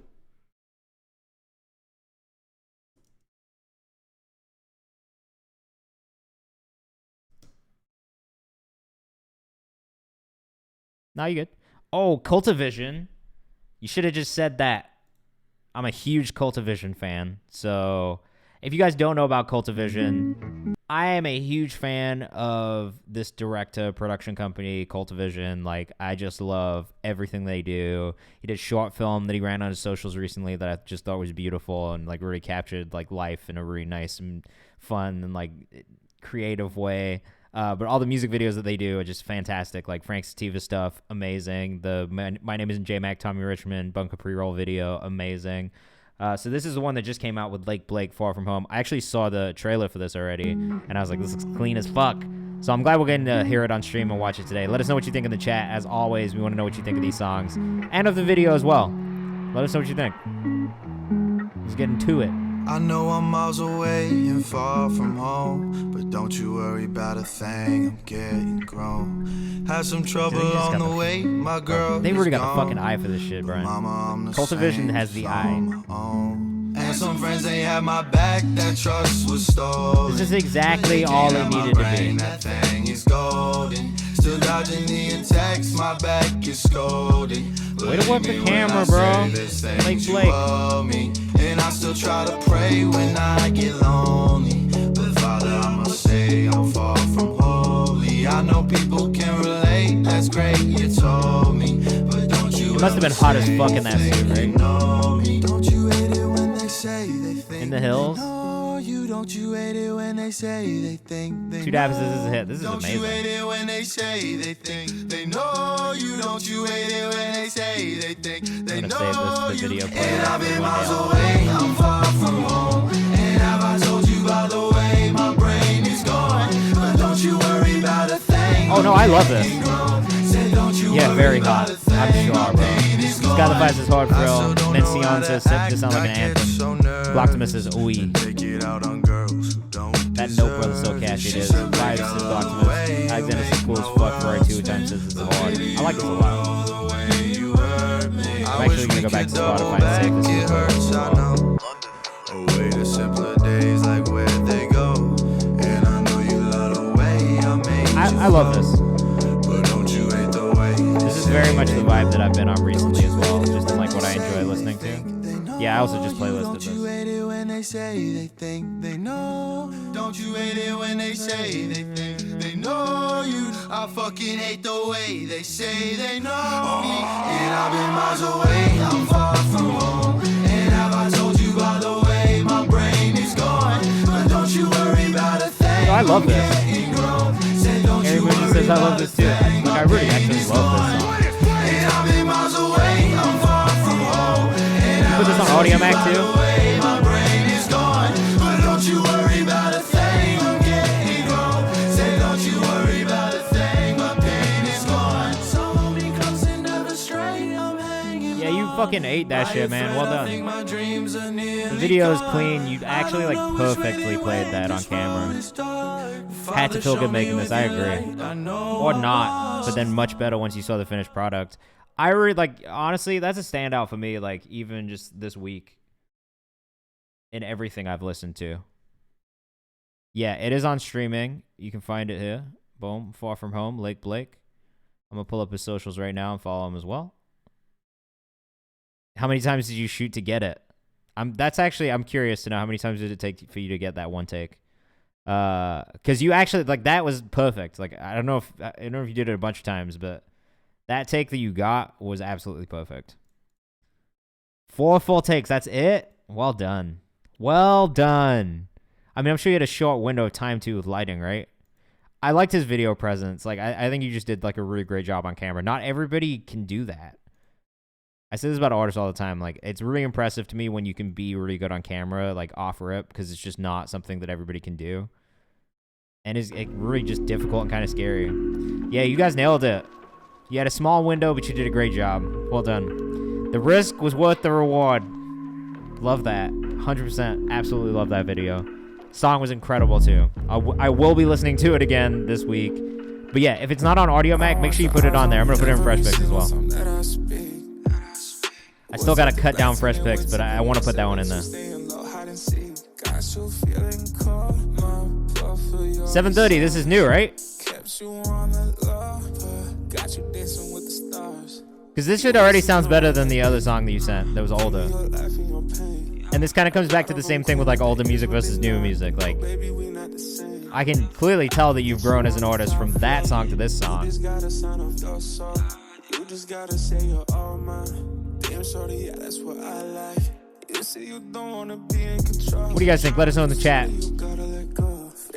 No, you good. Oh, Cultivision. You should have just said that. I'm a huge Cultivision fan. So if you guys don't know about Cultivision, I am a huge fan of this direct-to-production company, Cultivision. Like, I just love everything they do. He did a short film that he ran on his socials recently that I just thought was beautiful and, like, really captured, like, life in a really nice and fun and, like, creative way. But all the music videos that they do are just fantastic. Like Frank Sativa stuff, amazing. The My Name Isn't J-Mac, Tommy Richmond, Bunker Pre-Roll video, amazing. So this is the one that just came out with Lake Blake, Far From Home. I actually saw the trailer for this already, and I was like, this looks clean as fuck. So I'm glad we're getting to hear it on stream and watch it today. Let us know what you think in the chat. As always, we want to know what you think of these songs and of the video as well. Let us know what you think. Let's get into it. I know I'm miles away and far from home, but don't you worry about a thing, I'm getting grown. Had some trouble on the way, my girl. They really got a fucking eye for this shit, Brian. Cultivision has the eye. And some friends they had my back, that trust was stolen. This is exactly all it needed to be. That thing is golden. Still dodging the attacks, my back is scolding. Way to work the camera, bro. Lake Blake. And I still try to pray when I get lonely. But Father, I must say I'm far from holy. I know people can relate, that's great, you told me. But don't you it must have been hot as fuck in that suit, right? Don't you hate it when they say they think in the hills? you Don't you hate it when they say they think they Two Dabs, this is a hit. This is Don't you hate amazing. it when they say they think they know you? Don't you hate it when they say they think they I'm know gonna save this the video player. And I've been miles away, I'm far from home. And have I told you by the way my brain is going? But don't you worry about a thing. Oh no, I love this. Said, don't you Yeah, worry very about hot. a thing. I'm sure, bro. It's Skylifies is hard frill. Mencion says to sound like an anthem. Blocktimus says ooey. That note brother so catchy it is. Vibes says Blocktimus. Alexander says cool as fuck. Rory 2 times says it's hard. I like this a lot. I'm actually gonna go back to Spotify and save this as well. Away to simpler days like where they go. And I know you love the way I made you I love this. But don't you hate the way This is very much the vibe that I've been on recently as well. Just in like what I enjoy listening to. Yeah, I also just playlisted Don't you this. hate it when they say they think they know? Don't you hate it when they say they think they know you? I fucking hate the way they say they know me. And I've been miles away, I'm far from home. And have I told you by the way my brain is going? But don't you worry about a thing. Oh, I love this. Harry Moon says I love this too. Like, I really actually love this song. And I've been miles away, I'm far from home. You put this on Audio Mac too? My brain is gone, but don't you worry about a thing. I'm getting grown. Say, don't you worry about a thing. My pain is gone. So many close and never stray. I'm hanging. Yeah, you fucking ate that shit, man. Well done. My dreams are nearly The video is clean. You actually like perfectly played that on camera. Had to feel good making this. I agree. Or not, but then much better once you saw the finished product. I really like, honestly, that's a standout for me, like even just this week in everything I've listened to. Yeah, it is on streaming. You can find it here. Boom. Far From Home, Lake Blake. I'm going to pull up his socials right now and follow him as well. How many times did you shoot to get it? I'm curious to know how many times did it take for you to get that one take? Because you actually, like, that was perfect. Like, I don't know if you did it a bunch of times, but that take that you got was absolutely perfect. 4 full takes, that's it? Well done. Well done. I mean, I'm sure you had a short window of time, too, with lighting, right? I liked his video presence. Like, I think you just did, like, a really great job on camera. Not everybody can do that. I say this about artists all the time. Like, it's really impressive to me when you can be really good on camera, like, off rip, because it's just not something that everybody can do. And it's really just difficult and kind of scary. Yeah, you guys nailed it. You had a small window, but you did a great job. Well done. The risk was worth the reward. Love that. 100%. Absolutely love that video. Song was incredible, too. I will be listening to it again this week. But yeah, if it's not on Audio Mac, make sure you put it on there. I'm going to put it in Fresh Picks as well. I still got to cut down Fresh Picks, but I want to put that one in there. 7:30. This is new, right? Because this shit already sounds better than the other song that you sent that was older. And this kind of comes back to the same thing with like older music versus new music. Like, I can clearly tell that you've grown as an artist from that song to this song. What do you guys think? Let us know in the chat.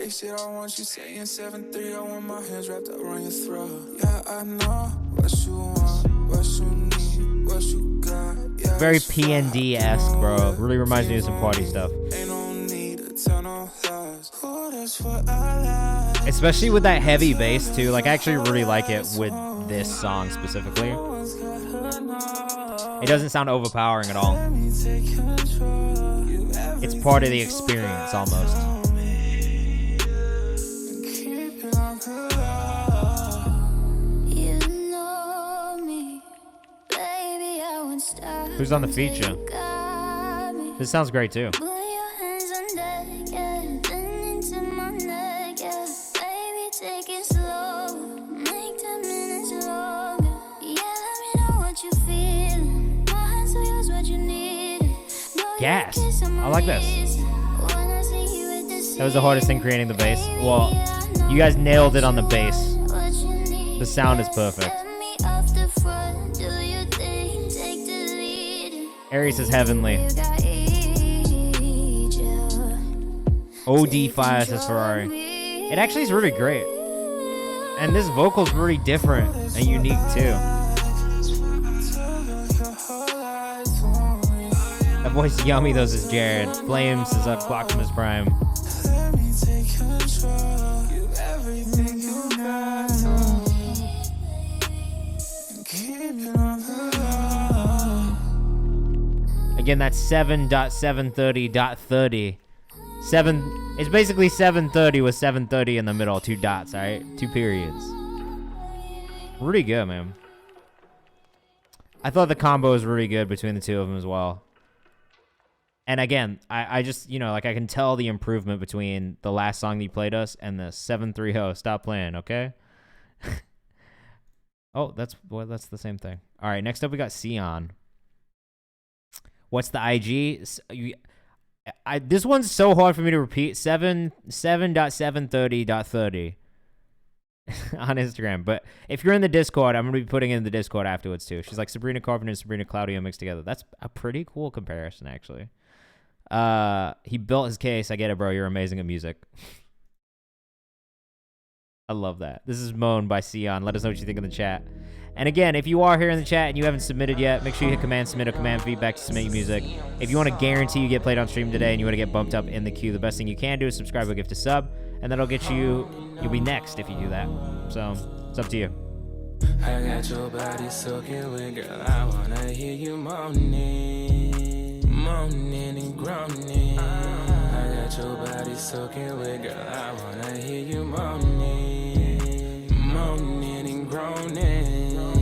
Shit, I want you saying 7-3. I want my hands wrapped around your throat. Yeah, I know what you want, what you need, what you got. Yeah, very PND-esque, bro. Really reminds me of some party stuff. Especially with that heavy bass, too. Like, I actually really like it with this song specifically. It doesn't sound overpowering at all. It's part of the experience, almost. Who's on the feature? This sounds great too. Gas. I like this. That was the hardest thing, creating the bass. Well, you guys nailed it on the bass. The sound is perfect. Aries is heavenly. OD fire, says Ferrari. It actually is really great. And this vocal's really different and unique too. That voice yummy though, says Jared. Flames says Optimus Prime. Again, that's 7.730.30. It's basically 730 with 730 in the middle, 2 dots, all right? 2 periods. Really good, man. I thought the combo was really good between the two of them as well. And again, I just, you know, like I can tell the improvement between the last song that you played us and the 730. Stop playing, okay? Oh, that's the same thing. All right, next up we got Sion. What's the IG? This one's so hard for me to repeat. 7.730.30 on Instagram. But if you're in the Discord, I'm going to be putting it in the Discord afterwards too. She's like Sabrina Carpenter and Sabrina Claudio mixed together. That's a pretty cool comparison, actually. He built his case. I get it, bro. You're amazing at music. I love that. This is Moan by Sion. Let us know what you think in the chat. And again, if you are here in the chat and you haven't submitted yet, make sure you hit command submit or command feedback to submit your music. If you want to guarantee you get played on stream today and you want to get bumped up in the queue, the best thing you can do is subscribe or gift a sub, and that'll get you'll be next if you do that. So it's up to you. I got your body soaking with, girl, I wanna hear you moaning, moaning and groaning. I got your body soaking with, girl, I wanna hear you moaning, moaning and groaning.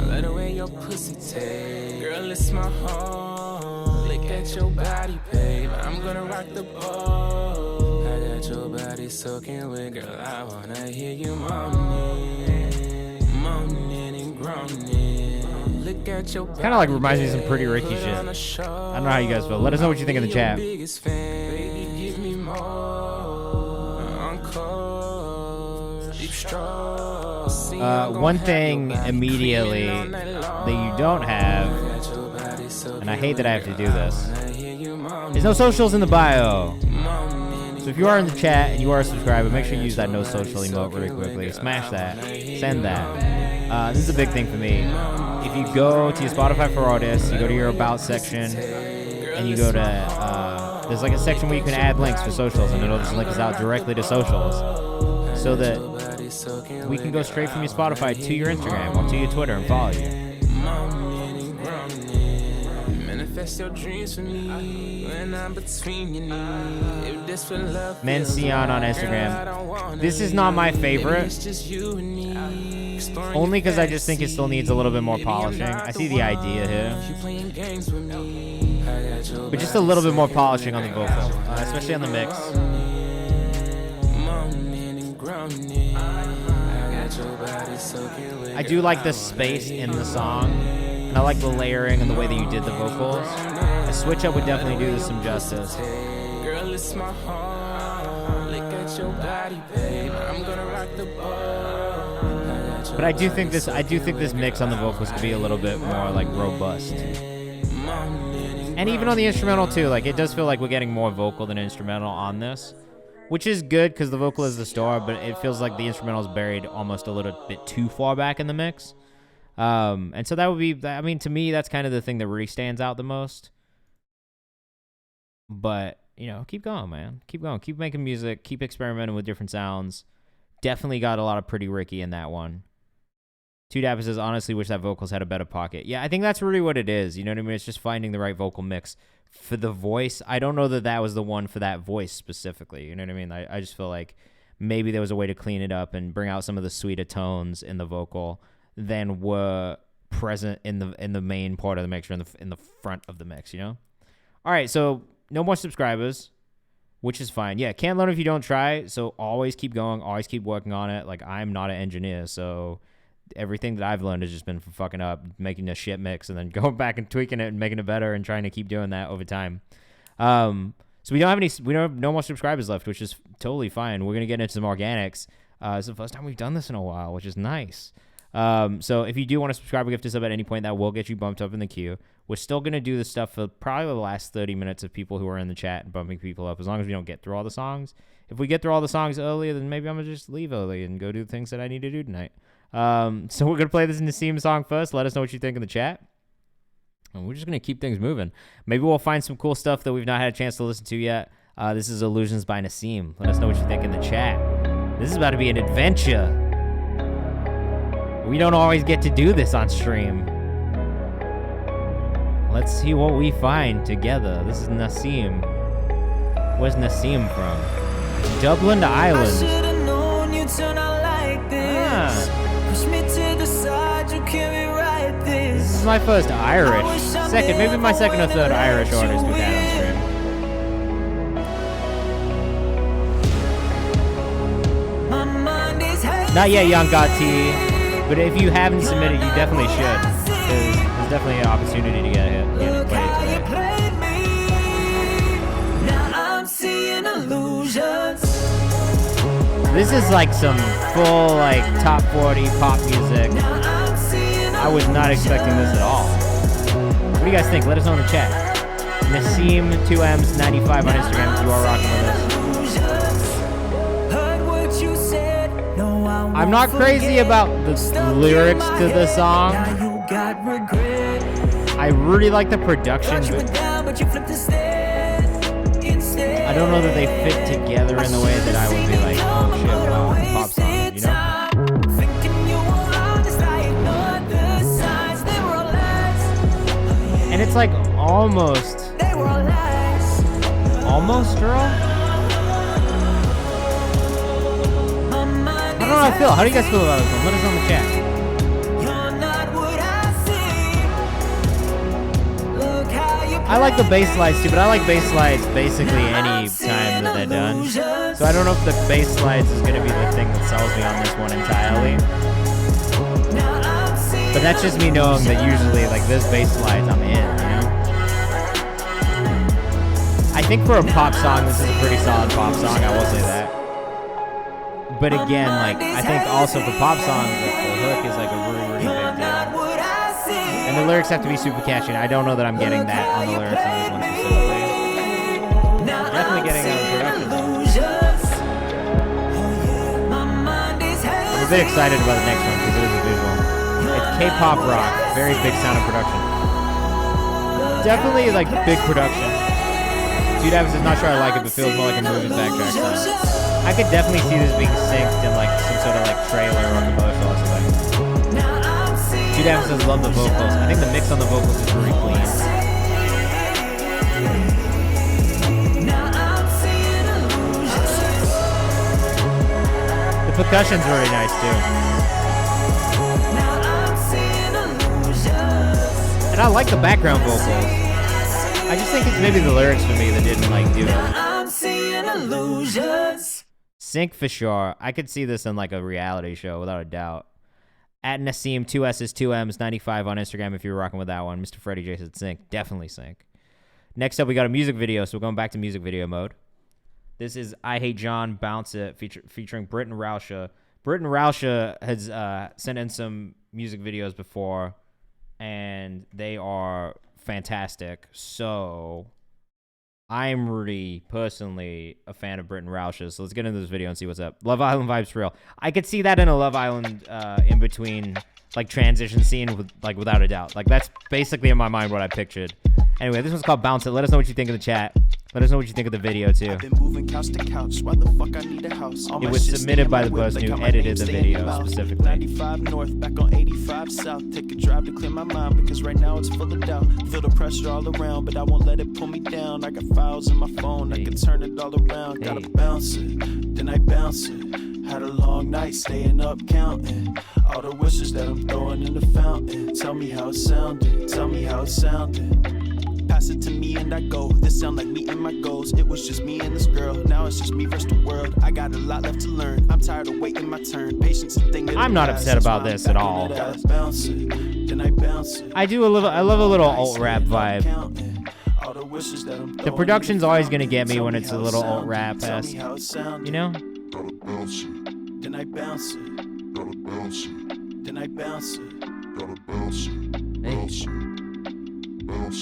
Let the way your pussy taste, girl, it's my home. Look at your body, babe, I'm gonna rock the boat. I got your body soaking with, girl, I wanna hear you moaning, moaning and groaning. Look at your Kind of like reminds me of some Pretty Ricky shit. I don't know how you guys feel. Let us know what you think in the chat. One thing immediately that you don't have, and I hate that I have to do this, there's no socials in the bio. So if you are in the chat and you are a subscriber, make sure you use that no social emote really quickly. Smash that. Send that. This is a big thing for me. If you go to your Spotify for artists, you go to your About section, and you go to, there's like a section where you can add links for socials, and it'll just link us out directly to socials, so that we can go straight from your Spotify to your Instagram or to your Twitter and follow you. Men Sion on Instagram. This is not my favorite, only because I just think it still needs a little bit more polishing. I see the idea here, but just a little bit more polishing on the vocal, especially on the mix. I do like the space in the song, and I like the layering and the way that you did the vocals. A switch up would definitely do this some justice. Girl, it's my heart. Look at your body, babe. I'm gonna rock the boat. But I do think this mix on the vocals could be a little bit more like robust. And even on the instrumental too, like it does feel like we're getting more vocal than instrumental on this, which is good because the vocal is the star, but it feels like the instrumental is buried almost a little bit too far back in the mix. And so that would be, I mean, to me, that's kind of the thing that really stands out the most. But, you know, keep going, man. Keep going. Keep making music. Keep experimenting with different sounds. Definitely got a lot of Pretty Ricky in that one. Two Dapper says, honestly, wish that vocals had a better pocket. Yeah, I think that's really what it is. You know what I mean? It's just finding the right vocal mix for the voice. I don't know that that was the one for that voice specifically. You know what I mean? I just feel like maybe there was a way to clean it up and bring out some of the sweeter tones in the vocal than were present in the main part of the mix, or in the front of the mix, you know? All right, so no more subscribers, which is fine. Yeah, can't learn if you don't try, so always keep going, always keep working on it. Like, I'm not an engineer, so everything that I've learned has just been from fucking up, making a shit mix, and then going back and tweaking it and making it better and trying to keep doing that over time. So we don't have no more subscribers left, which is totally fine. We're going to get into some organics. It's the first time we've done this in a while, which is nice. So if you do want to subscribe or gift us up at any point, that will get you bumped up in the queue. We're still going to do this stuff for probably the last 30 minutes of people who are in the chat and bumping people up, as long as we don't get through all the songs. If we get through all the songs earlier, then maybe I'm going to just leave early and go do the things that I need to do tonight. So we're going to play this Nassim song first. Let us know what you think in the chat. And we're just going to keep things moving. Maybe we'll find some cool stuff that we've not had a chance to listen to yet. This is Illusions by Nassim. Let us know what you think in the chat. This is about to be an adventure. We don't always get to do this on stream. Let's see what we find together. This is Nassim. Where's Nassim from? Dublin to Ireland. I should've known you'd turn out like this. Push me to the side, you can't rewrite this. This is my first Irish. Second, maybe my second or third Irish artist we've had on stream. Not yet, Young Gotti, but if you haven't submitted, you definitely should. There's definitely an opportunity to get it. Look how you played me. Now I'm seeing illusions. This is like some full like top 40 pop music. I was not expecting this at all. What do you guys think? Let us know in the chat. Nassim 2M's 95 on Instagram if you are rocking with us. I'm not crazy about the lyrics to the song. I really like the production, but I don't know that they fit together in the way that I would be like, oh shit, wow, pop song, you know? And it's like almost girl? I don't know how I feel. How do you guys feel about this one? Let us know in the chat. I like the bass slides too, but I like bass slides basically any time that they're done. So I don't know if the bass slides is going to be the thing that sells me on this one entirely. But that's just me knowing that usually like this bass slides I'm in, you know? I think for a pop song, this is a pretty solid pop song, I will say that. But again, like, I think also for pop songs, like, the hook is like a really, really big deal. And the lyrics have to be super catchy, and I don't know that I'm getting that on the lyrics on this one specifically. I'm definitely getting it on the production. I'm a bit excited about the next one because it is a visual. It's K-pop rock, very big sound of production. Definitely like big production. Dude Evans is not sure I like it, but feels more like a movie backtrack sound. I could definitely see this being synced in like some sort of like trailer or commercial or something. Dude Evans says love the vocals. I think the mix on the vocals is really clean. The percussion's really nice too. And I like the background vocals. I just think it's maybe the lyrics for me that didn't like do it. Sync for sure. I could see this in like a reality show without a doubt. At Nassim, 2S's, 2M's, 95 on Instagram if you're rocking with that one. Mr. Freddie J said sync. Definitely sync. Next up, we got a music video, so we're going back to music video mode. This is I Hate John, Bounce It, featuring Britton Rauscher. Britton Rauscher has sent in some music videos before, and they are fantastic. So I'm really personally a fan of Britton Rauscher, so let's get into this video and see what's up. Love Island vibes for real. I could see that in a Love Island in between like transition scene with like without a doubt. Like that's basically in my mind what I pictured. Anyway, this one's called Bounce It. Let us know what you think in the chat. Let us know what you think of the video too. I've been moving couch to couch. Why the fuck I need a house? It was submitted by the person who edited the video specifically. 95 north, back on 85 south. Take a drive to clear my mind because right now it's full of doubt. Feel the pressure all around, but I won't let it pull me down. I got files in my phone, I can turn it all around. Gotta bounce it, then I bounce it. Had a long night staying up counting all the wishes that I'm throwing in the fountain. Tell me how it sounded, tell me how it sounded. Pass it to me and I go. This sound like me and my goals. It was just me and this girl. Now it's just me versus the world. I got a lot left to learn. I'm tired of waiting my turn. Patience is a thing. I'm not upset about this at all. I do a little. I love a little alt rap vibe. The production's always gonna get me when it's a little alt rap esque. You know. then I bounce it.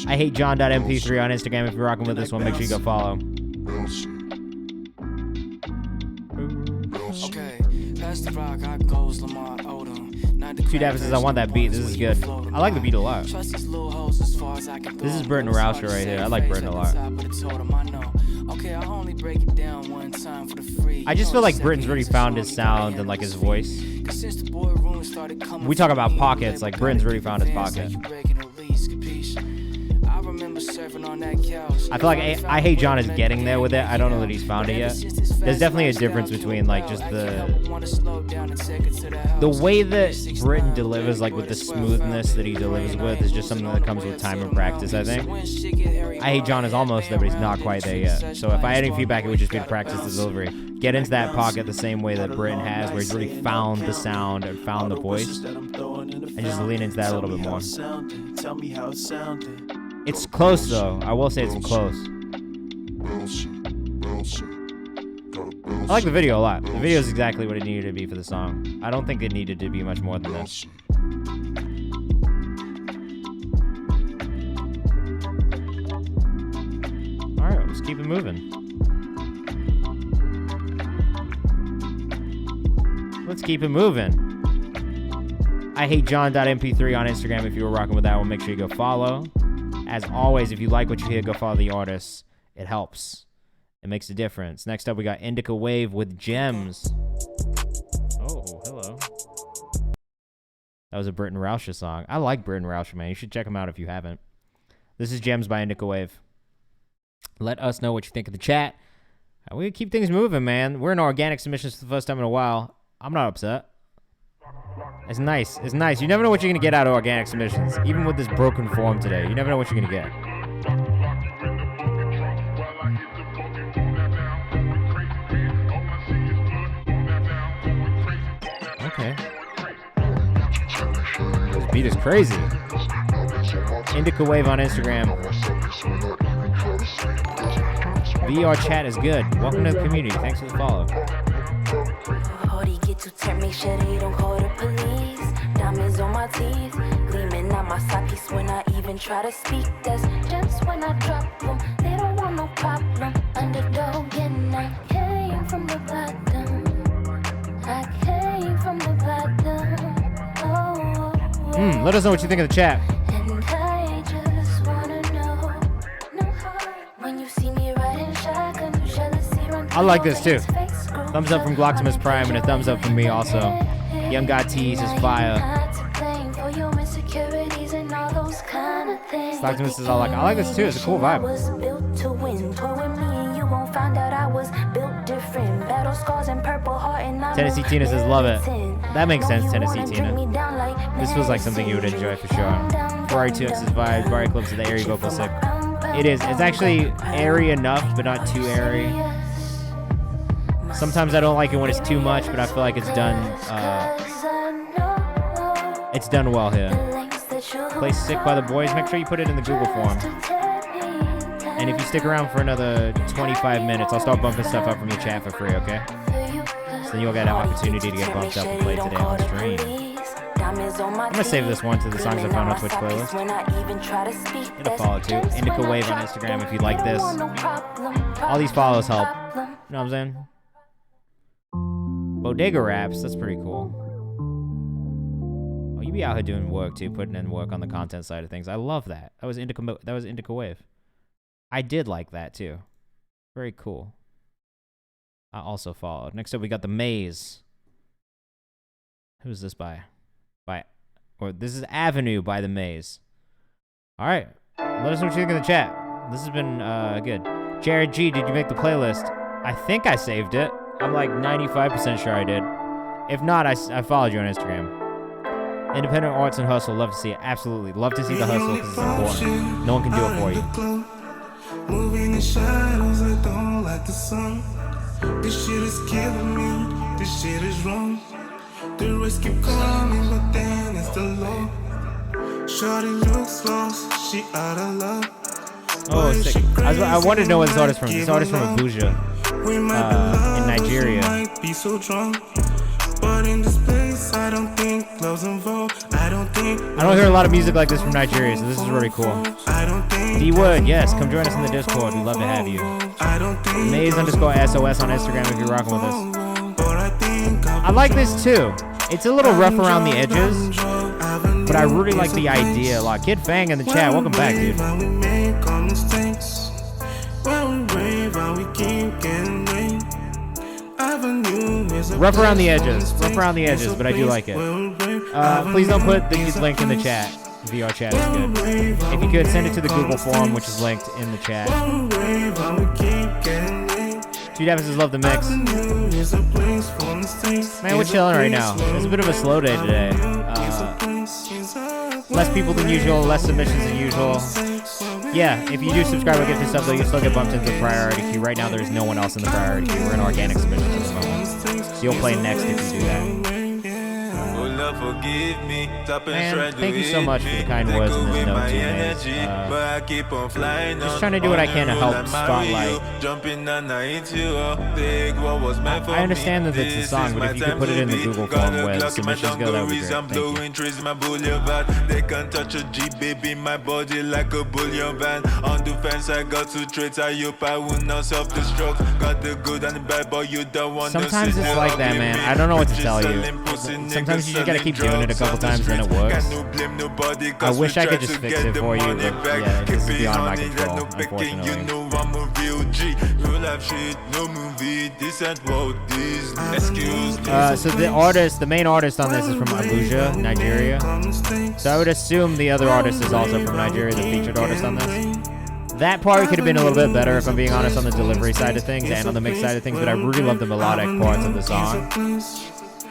I hate John.mp3 on Instagram. If you're rocking with this one, make sure you go follow. Okay, past the rock, I goes Lamar Odom. Two Davis says, I want that beat. This is good. I like the beat a lot. This is Burton Rauscher right here. I like Burton a lot. Okay, I only break it down one time for the free. I just feel like Britton's really found his sound and like his voice. We talk about pockets, like Britton's really found his pocket. I feel like I Hate John is getting there with it. I don't know that he's found it yet. There's definitely a difference between like just the way that Britton delivers, like with the smoothness that he delivers with, is just something that comes with time and practice, I think. I Hate John is almost there, but he's not quite there yet. So if I had any feedback, it would just be to practice the delivery. Get into that pocket the same way that Britton has, where he's really found the sound and found the voice. And just lean into that a little bit more. Tell me how it sounded. It's close though. I will say it's close. I like the video a lot. The video is exactly what it needed to be for the song. I don't think it needed to be much more than this. Alright, let's keep it moving. Let's keep it moving. I hate John.mp3 on Instagram. If you were rocking with that one, make sure you go follow. As always, if you like what you hear, go follow the artists. It helps. It makes a difference. Next up, we got Indica Wave with Gems. Oh, hello. That was a Burton Rauscher song. I like Burton Rauscher, man. You should check him out if you haven't. This is Gems by Indica Wave. Let us know what you think of the chat. We keep things moving, man. We're in organic submissions for the first time in a while. I'm not upset. It's nice. It's nice. You never know what you're going to get out of organic submissions. Even with this broken form today, you never know what you're going to get. Okay. This beat is crazy. Indica Wave on Instagram. VR chat is good. Welcome to the community. Thanks for the follow. Get to turn, make sure they don't call the police. Diamonds on my teeth, gleaming on my sockets when I even try to speak. That's just when I drop them. They don't want no problem. Underdog, and I came from the bottom. I came from the bottom. Let us know what you think of the chat. And I just wanna know when you see me riding shotgun, you jealousy run. I like this too. Thumbs up from Glocktimus Prime and a thumbs up from me also. Young God Tease is fire. Glocktimus is all like, I like this too. It's a cool vibe. Tennessee Tina says, love it. That makes sense, Tennessee Tina. This feels like something you would enjoy for sure. Ferrari 2X's vibe, Barry Clips of the airy vocal sick. It is. It's actually airy enough, but not too airy. Sometimes I don't like it when it's too much, but I feel like it's done well here. Play Sick by the Boys. Make sure you put it in the Google form. And if you stick around for another 25 minutes, I'll start bumping stuff up from your chat for free, okay? So then you'll get an opportunity to get bumped up and played today on stream. I'm gonna save this one to the songs I found on Twitch playlist. Hit a follow too. Indica Wave on Instagram if you like this. All these follows help. You know what I'm saying? Bodega Raps, that's pretty cool. Oh, you be out here doing work too, putting in work on the content side of things. I love that. That was Indica Wave. I did like that too. Very cool. I also followed. Next up, we got The Maze. Who's this by? This is Avenue by The Maze. All right. Let us know what you think in the chat. This has been good. Jared G, did you make the playlist? I think I saved it. I'm like 95% sure I did. If not, I followed you on Instagram. Independent arts and hustle. Love to see it. Absolutely. Love to see the hustle because it's important. No one can do it for you. Moving in shadows, I don't like the sun. This shit is killing me. This shit is wrong. The risk keep calling, but then it's the law. Shorty looks lost. She out of love. Oh, sick. I wanted to know what this artist from. This artist from Abuja. In Nigeria. Might be so drunk, but in this place Plus, I don't think clothes involved. I don't hear a lot of music like this from Nigeria, so this is really cool. D Wood, yes, come join us in the Discord. We'd love to have you. Maze_SOS on Instagram if you're rocking with us. I like this too. It's a little rough around the edges, but I really like the idea a lot. Kid Fang in the chat, welcome back, dude. Rough around the edges, but I do like it. Please don't put the link in the chat. VR chat is good. If you could, send it to the Google form, which is linked in the chat. Two Davis love the mix. Man, we're chilling right now. It's a bit of a slow day today. Less people than usual, less submissions than usual. Yeah, if you do subscribe or get this up, though, you still get bumped into the priority queue. Right now, there is no one else in the priority queue. We're in organic submissions at the moment. So you'll play next if you do that. Man, thank you so much for the kind words in this note, too, man. Just trying to do what I can to help spotlight. I understand that it's a song, but if you could put it in the Google form where the submissions go, that would be great. Thank you. They can't touch a G, baby, my body like a bullion van. On the fence, I got two traits. I hope I will not self-destruct. Got the good and the bad, but you don't want to. Sometimes it's like that, man. I don't know what to tell you. Sometimes you just gotta keep doing it a couple times, then it works. I wish I could just fix it for you, but yeah, this is beyond my control, unfortunately. So the main artist on this is from Abuja, Nigeria. So I would assume the other artist is also from Nigeria, the featured artist on this. That part could have been a little bit better, if I'm being honest, on the delivery side of things and on the mix side of things, but I really love the melodic parts of the song.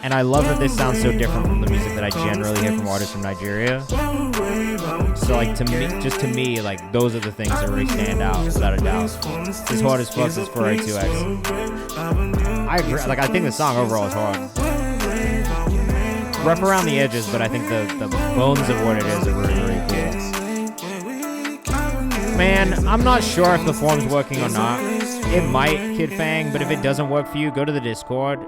And I love that this sounds so different from the music that I generally hear from artists from Nigeria. So, like, to me, like, those are the things that really stand out, without a doubt. This hard as fuck is for A2X. I agree. Like, I think the song overall is hard. Rough around the edges, but I think the bones of what it is are really, really cool. Man, I'm not sure if the form's working or not. It might, Kid Fang, but if it doesn't work for you, go to the Discord.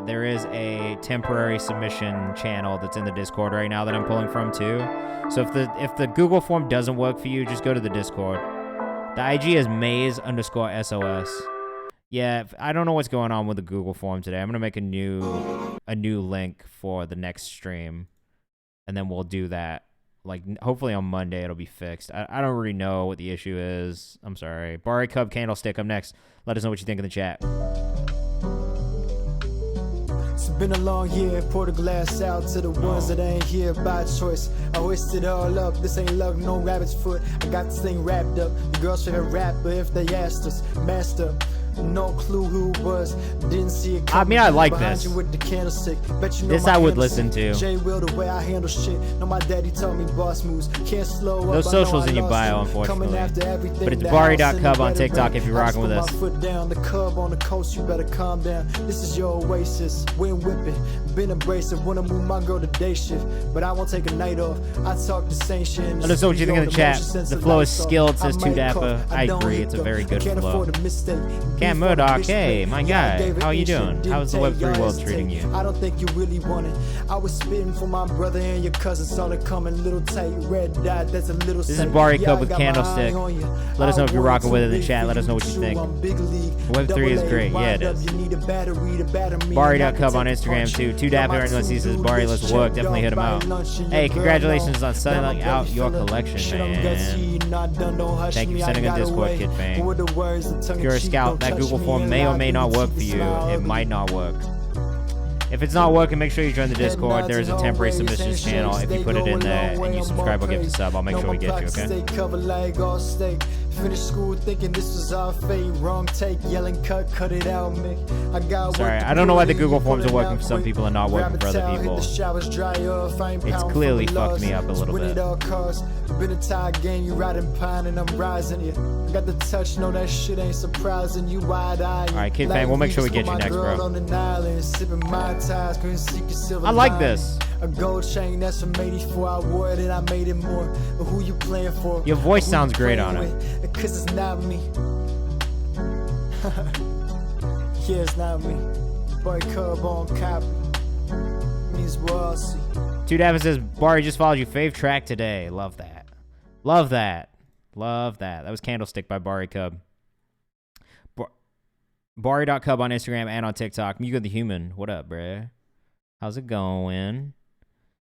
There is a temporary submission channel that's in the Discord right now that I'm pulling from too. So if the Google form doesn't work for you, just go to the Discord. The IG is Maze_SOS. Yeah, I don't know what's going on with the Google form today. I'm gonna make a new link for the next stream, and then we'll do that. Like, hopefully on Monday it'll be fixed. I don't really know what the issue is. I'm sorry. Barry Cub Candlestick up next. Let us know what you think in the chat. It's been a long year. Pour the glass out to the ones that ain't here by choice. I hoist it all up. This ain't luck, no rabbit's foot. I got this thing wrapped up. The girl's favorite rapper, if they asked us. Master. No clue who it was. Didn't see it. I mean, I like this. With the candlestick. Bet you know this I would listen to. Jay will the way I handle shit. No, my daddy told me boss moves. Can't slow up. No socials in your bio, unfortunately. But it's Bari.cub on TikTok if you're rocking with us. Foot down the cub on the coast. You better calm down. This is your oasis. Wind whipping. Been abrasive. Wanna move my girl to day shift, but I won't take a night off. I talk the same shit. Let us know what you think in the chat. The flow is skilled, says 2Dappa. I agree. It's a very good flow. Cam Murdoch, hey, my guy, how are you doing? How's the Web3 world treating you? I don't think you really want it. I was spitting for my brother and your cousin, saw it coming little tight, red dot, that's a little. This is Barry Cub with Candlestick. Let us know if you're rocking with it in the chat. Let us know what you think. Web3 is great. Yeah, it is. Barry.cub on Instagram too. 2Dappa unless he says Barry, let's work. Definitely hit him out. Hey, congratulations on selling out your collection, man. Thank you for sending a Discord, Kid Fang. If you're a scout, that Google form may or may not work for you. It might not work. If it's not working, make sure you join the Discord. There is a temporary submissions channel. If you put it in there and you subscribe or gift a sub, I'll make sure we get you, okay? Finished school thinking this was our fate. Wrong take, yelling cut it out, Mick. Sorry, I don't know why the Google forms are working for some people and not working for other people. It's clearly fucked me up a little bit. Been a tie game, you riding pine and I'm rising you. Got the touch, know that shit ain't surprising you wide eye. Alright, Kid Fang, we'll make sure we get you next, bro. I like this. A gold chain that's from 84, I wore it and I made it more. But who you playing for? Your voice sounds great on it. Cause it's not me. Yeah, it's not me. Boy Cub on copy. things we'll see. Two Davin says, Bari just followed you. Fave track today. Love that. Love that. Love that. That was Candlestick by Bari Cub. Bari.cub on Instagram and on TikTok. Muga the Human. What up, bruh? How's it going?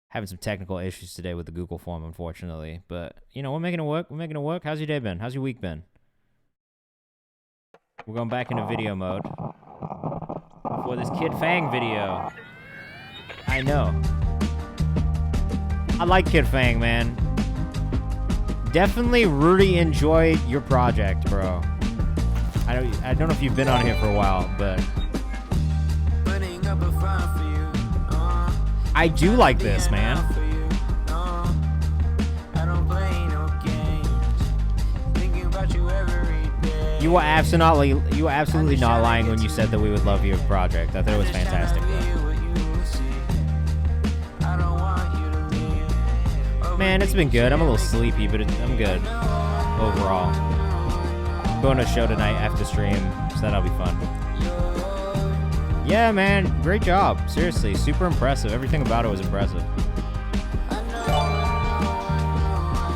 Having some technical issues today with the Google form, unfortunately. But, you know, we're making it work. We're making it work. How's your day been? How's your week been? We're going back into video mode for this Kid Fang video. I know. I like Kid Fang, man. Definitely really enjoyed your project, bro. I don't know if you've been on here for a while, but I do like this, man. You were absolutely not lying when you said that we would love your project. I thought it was fantastic, though. Man, it's been good. I'm a little sleepy, but I'm good overall. I'm going to a show tonight after stream, so that'll be fun. Yeah, man, great job. Seriously, super impressive. Everything about it was impressive.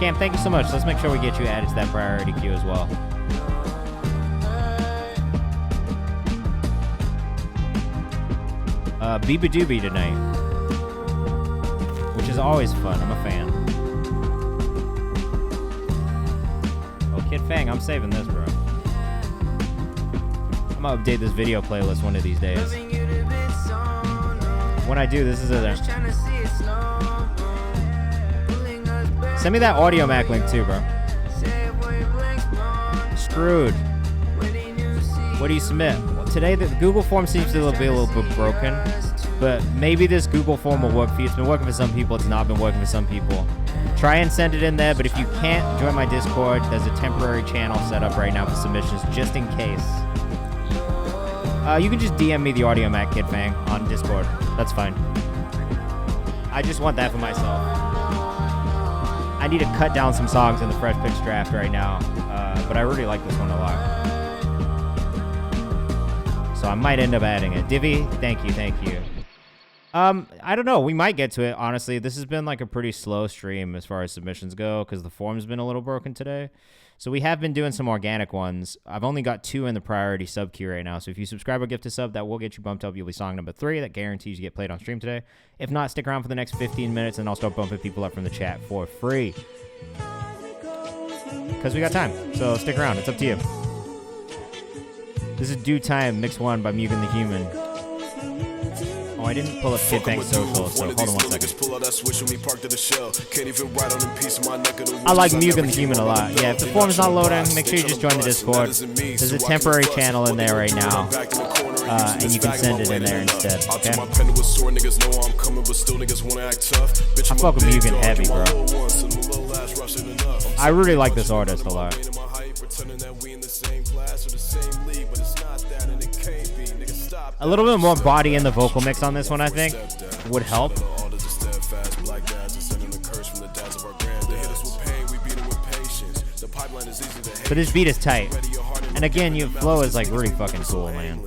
Cam, thank you so much. Let's make sure we get you added to that priority queue as well. Beeba Doobie tonight, which is always fun. I'm a fan. Oh, Kid Fang, I'm saving this, bro. I'm gonna update this video playlist one of these days. When I do, this is there. Send me that Audio Mac link too, bro. Screwed. What do you submit? Well, today the Google form seems to be a little bit broken, but maybe this Google form will work for you. It's been working for some people. It's not been working for some people. Try and send it in there, but if you can't, join my Discord. There's a temporary channel set up right now for submissions, just in case. You can just DM me the Audio Mac Kid Fang on Discord. That's fine. I just want that for myself. I need to cut down some songs in the Fresh Picks draft right now, but I really like this one a lot. So I might end up adding it. Divi, thank you. I don't know. We might get to it, honestly. This has been like a pretty slow stream as far as submissions go because the form's been a little broken today. So we have been doing some organic ones. I've only got 2 in the priority sub queue right now. So if you subscribe or gift a sub, that will get you bumped up. You'll be song number 3. That guarantees you get played on stream today. If not, stick around for the next 15 minutes and I'll start bumping people up from the chat for free. Because we got time. So stick around. It's up to you. This is Due Time, Mix 1 by Mugen the Human. Oh, I didn't pull up Kid Fang's social, so hold on one second. I like Mugen the Human a lot. Yeah, if the form's not loading, make sure you just join the Discord. There's a temporary channel in there right now, and you can send it in there instead, okay? I fuck with Mugen heavy, bro. I really like this artist a lot. A little bit more body in the vocal mix on this one, I think, would help. But this beat is tight. And again, your flow is like really fucking cool, man.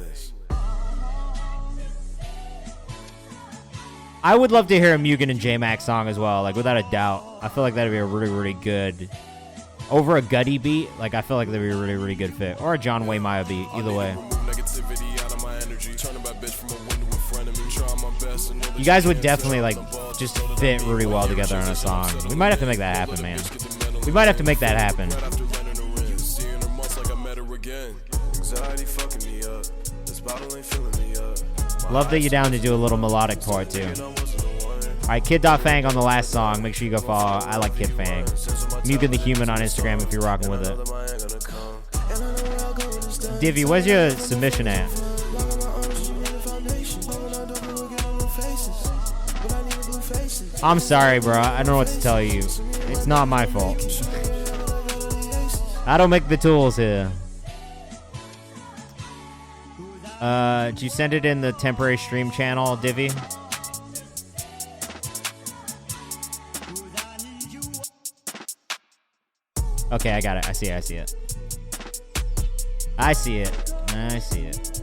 I would love to hear a Mugen and J-Mac song as well, like without a doubt. I feel like that'd be a really, really good... Over a Gutty beat, like I feel like that'd be a really, really good fit. Or a John Wayne Maya beat, either way. You guys would definitely like just fit really well together on a song. We might have to make that happen, man. We might have to make that happen. Love that you're down to do a little melodic part too. Alright, Kid.Fang on the last song. Make sure you go follow. I like Kid Fang. Mugen the Human on Instagram if you're rocking with it. Divi, where's your submission at? I'm sorry, bro. I don't know what to tell you. It's not my fault. I don't make the tools here. Did you send it in the temporary stream channel, Divi? Okay, I got it. I see it. I see it. I see it. I see it.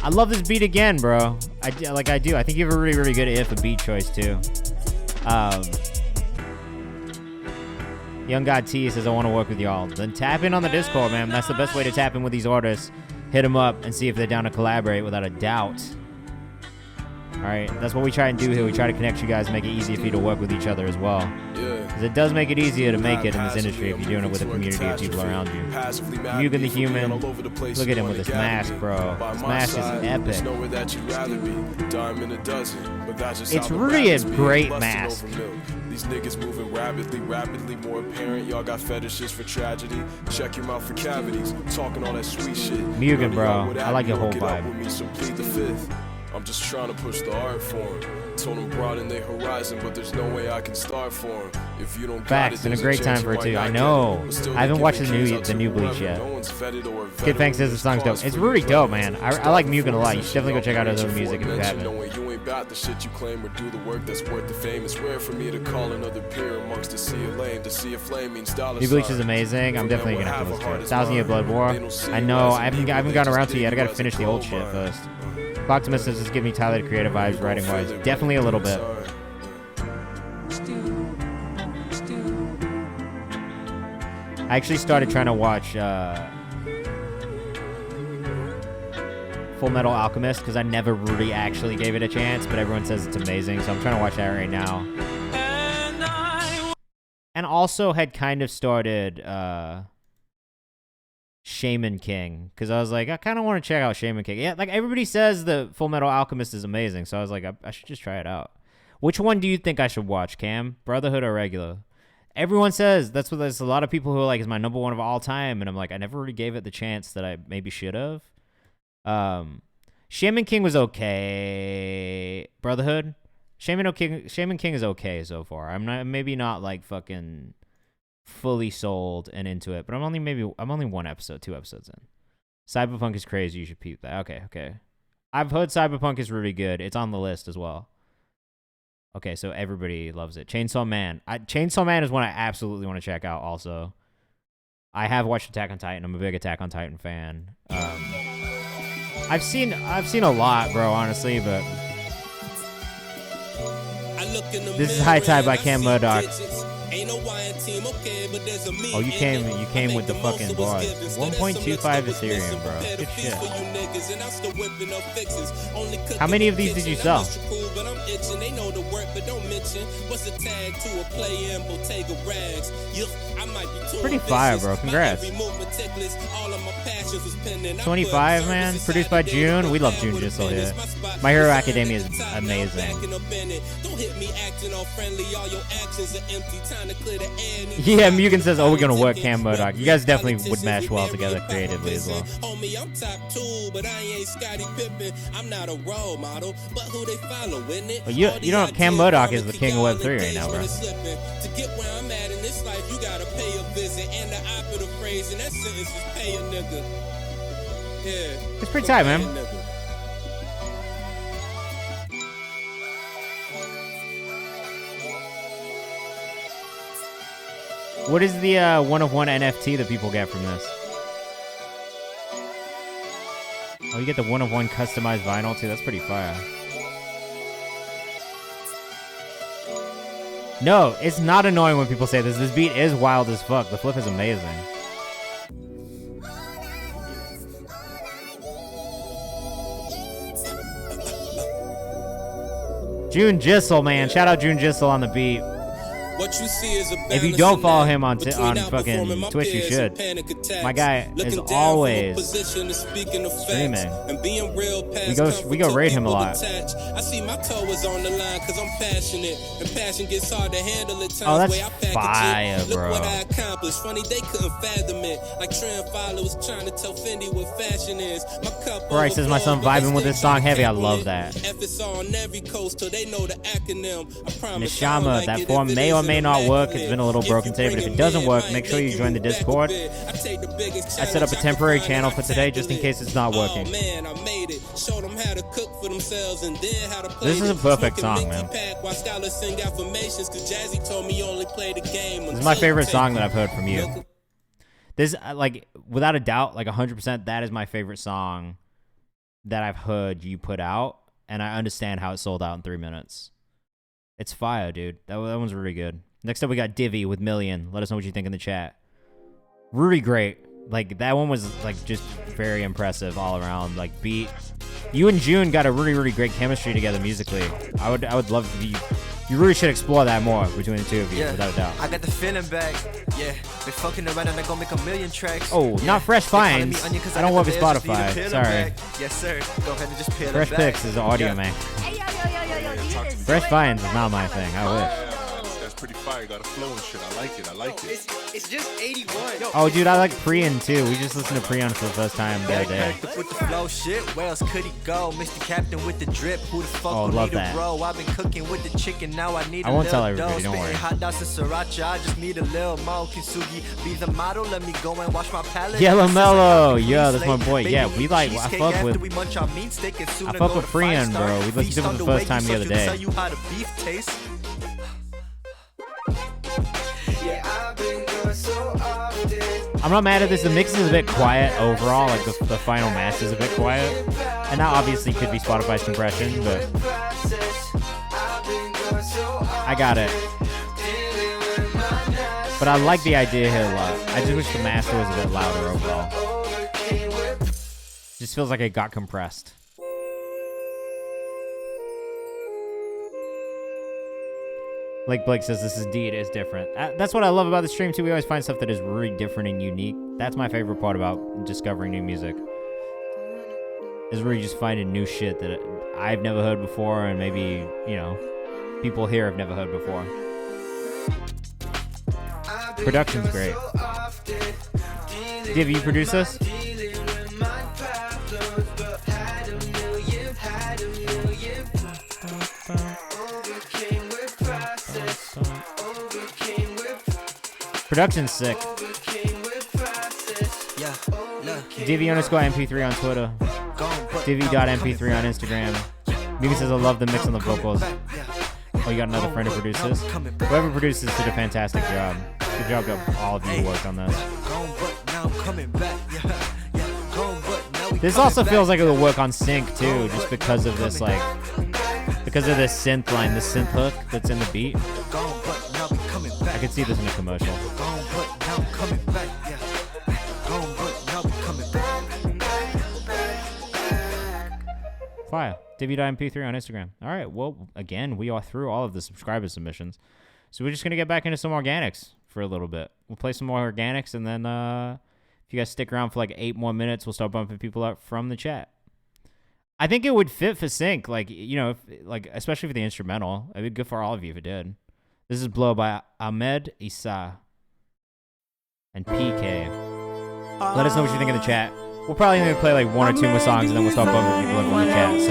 I love this beat again, bro. I do. I think you have a really, really good if and beat choice too. Young God T says, I want to work with y'all. Then tap in on the Discord, man. That's the best way to tap in with these artists. Hit them up and see if they're down to collaborate without a doubt. All right, that's what we try and do here. We try to connect you guys and make it easy for you to work with each other as well. Because it does make it easier to make it in this industry if you're doing it with a community of people around you. Mugen the Human, look at him with this mask, bro. This mask is epic. It's really a great mask. These niggas moving rapidly more apparent. Y'all got fetishes for tragedy. Check your mouth for cavities. Talking all that sweet shit. Mugen, bro. I like your whole vibe. I'm just trying to push the art for him. Told him broaden their horizon, but there's no way I can start for him. If you don't Facts, and a great time for it too. I know. I haven't watched the new Bleach yet. Kid Fang says the song's dope. It's really dope, man. I like Mugen a lot. You should definitely go check out his other music if you haven't. You ain't about the shit you claim or do the work that's worth the fame. It's rare for me to call another peer amongst the sea of lame. To see a flame means dollar. New Bleach is amazing. I'm definitely gonna have to listen to it. 1,000 Year Blood War. I know. I haven't gotten around to it yet. I gotta finish the old shit first. Optimus says this give me Tyler the Creator vibes writing wise. Definitely a little bit. I actually started trying to watch Full Metal Alchemist because I never really actually gave it a chance, but everyone says it's amazing, so I'm trying to watch that right now. And also had kind of started Shaman King, because I was like, I kind of want to check out Shaman King. Yeah, like everybody says the Full Metal Alchemist is amazing, so I was like, I should just try it out. Which one do you think I should watch, Cam? Brotherhood or regular? Everyone says that's what there's a lot of people who are like, is my number one of all time, and I'm like, I never really gave it the chance that I maybe should have. Shaman King was okay. Brotherhood, Shaman King is okay so far. I'm maybe not like fucking fully sold and into it, but I'm only 1 episode, 2 episodes in. Cyberpunk is crazy. You should peep that. Okay. I've heard Cyberpunk is really good. It's on the list as well. Okay, so everybody loves it. Chainsaw Man. Chainsaw Man is one I absolutely want to check out also. I have watched Attack on Titan. I'm a big Attack on Titan fan. I've seen a lot, bro, honestly, but this is High Tide by Cam Murdoch. Oh, you came with the fucking bars. 1.25 Ethereum, bro. Good shit. How many of these did you sell? Pretty fire, bro. Congrats. 25, man. Produced by June. We love June Jissel here. My Hero Academia is amazing. Yeah, Mugen says, oh, we're gonna work Cam Murdoch. You guys definitely would mesh well together creatively as well. But you know, Cam Murdoch is the king of Web3 right now, bro. To get where I'm at in this life, you gotta pay a visit. And the operative phrase in that sentence is pay a nigga. Yeah. It's pretty tight, man. What is the one-of-one NFT that people get from this? Oh, you get the one-of-one customized vinyl, too. That's pretty fire. No, it's not annoying when people say this. This beat is wild as fuck. The flip is amazing. June Jissel, man. Shout out June Jissel on the beat. What you see is a if you don't follow him on fucking Twitch, you should. My guy is always streaming. We go raid him a lot. I see my toe is on the line because I'm passionate, and passion gets hard to handle at times. Oh, that's fire, bro. Look what I accomplished. Funny they couldn't fathom it. Like trend followers trying to tell Fendi what fashion is. My cup. Bryce says my son vibing with this song heavy. I love that. FSR on every coast till they know the acronym. I promise. Nishama, that form may or may not work. It's been a little broken today, but if it doesn't work, make sure you join the Discord. I set up a temporary channel for today just in case it's not working. This is a perfect song, man. This is my favorite song that I've heard from you. This, like, without a doubt, like 100%, that is my favorite song that I've heard you put out. and I understand how it sold out in 3 minutes. It's fire, dude. That one's really good. Next up, we got Divi with Million. Let us know what you think in the chat. Really great. Like, that one was, like, just very impressive all around. Like, beat. You and June got a really, really great chemistry together musically. I would love to be... You really should explore that more between the two of you, without a doubt. I got the feeling back. Yeah, been fucking around and I'm gonna make a million tracks. Oh, not Fresh Finds. I don't work with Spotify. Sorry. Yes, sir. Go ahead and just peel Fresh it back. Picks is the audio man. Fresh Finds is not my thing. I wish. Pretty fire, got a flow and shit. I like it. It's just 81. Oh, dude, I like Prion too. We just listened to Prion for the first time the other day. With the flow shit, where else could he go? Mr. Captain with the drip, who the fuck would love need that. a row? I've been cooking with the chicken, now I need a I won't little tell everybody, dough. don't worry. Spitting hot dogs and sriracha, I just need a little more. Kintsugi, be the model, let me go and wash my palate. Yellow Mellow, yeah, that's my boy. Yeah, we like. I fuck with Prion, bro. We listened to him for the first time the other day. I'm not mad at this. The mix is a bit quiet overall. Like the final master is a bit quiet, and that obviously could be Spotify's compression, but I got it. But I like the idea here a lot. I just wish the master was a bit louder overall. Just feels like it got compressed. Like Blake says, this is deed is different. That's what I love about the stream too. We always find stuff that is really different and unique. That's my favorite part about discovering new music. Is really just finding new shit that I've never heard before, and maybe, you know, people here have never heard before. Production's great. Div, you produce this? Production's sick. Divi_MP3 on Twitter. Divi.mp3 on Instagram. Mimi says, I love the mix on the vocals. Oh, you got another friend who produces? Whoever produces did a fantastic job. Good job to all of you who worked on this. This also feels like it will work on sync too, just because of this, like, because of this synth line, this synth hook that's in the beat. I could see this in a commercial. Fire. Divi.mp3 on Instagram. All right. Well, again, we are through all of the subscriber submissions. So we're just going to get back into some organics for a little bit. We'll play some more organics, and then if you guys stick around for like 8 more minutes, we'll start bumping people up from the chat. I think it would fit for sync, like, you know, like, especially for the instrumental. It'd be good for all of you if it did. This is Blow by Ahmed Issa and PK. Let us know what you think in the chat. We'll probably only play like 1 or 2 more songs, and then we'll start bumping people up in the chat. So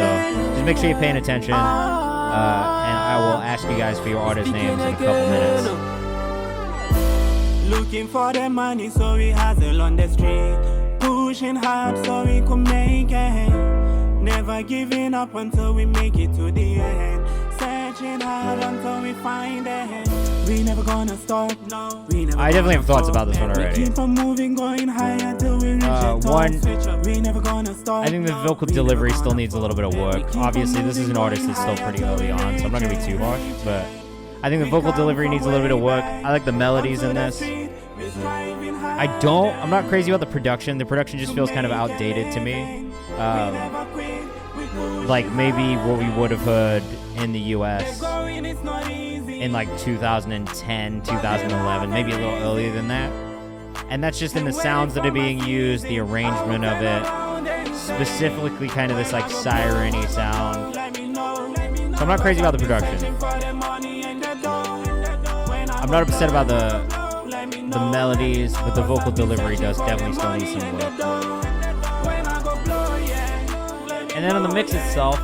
just make sure you're paying attention, and I will ask you guys for your artist names in a couple minutes. Looking for the money, so we hustle on the street. Pushing hard so we could make it. Never giving up until we make it to the end. Searching hard until we find it. We never gonna stop. No, we never. I definitely have thoughts about this one already. Keep on moving, going higher till we reach one, we never gonna stop. I think the vocal delivery still needs a little bit of work. Obviously, this is an artist that's still pretty early on, so I'm not gonna be too harsh, but I think the vocal delivery needs a little bit of work. I like the melodies in this. I'm not crazy about the production. The production just feels kind of outdated to me. Like maybe what we would have heard in the US in like 2010, 2011, maybe a little earlier than that. And that's just in the sounds that are being used, the arrangement of it, specifically kind of this like siren-y sound. So I'm not crazy about the production. I'm not upset about the melodies, but the vocal delivery does definitely still need some work. And then on the mix itself,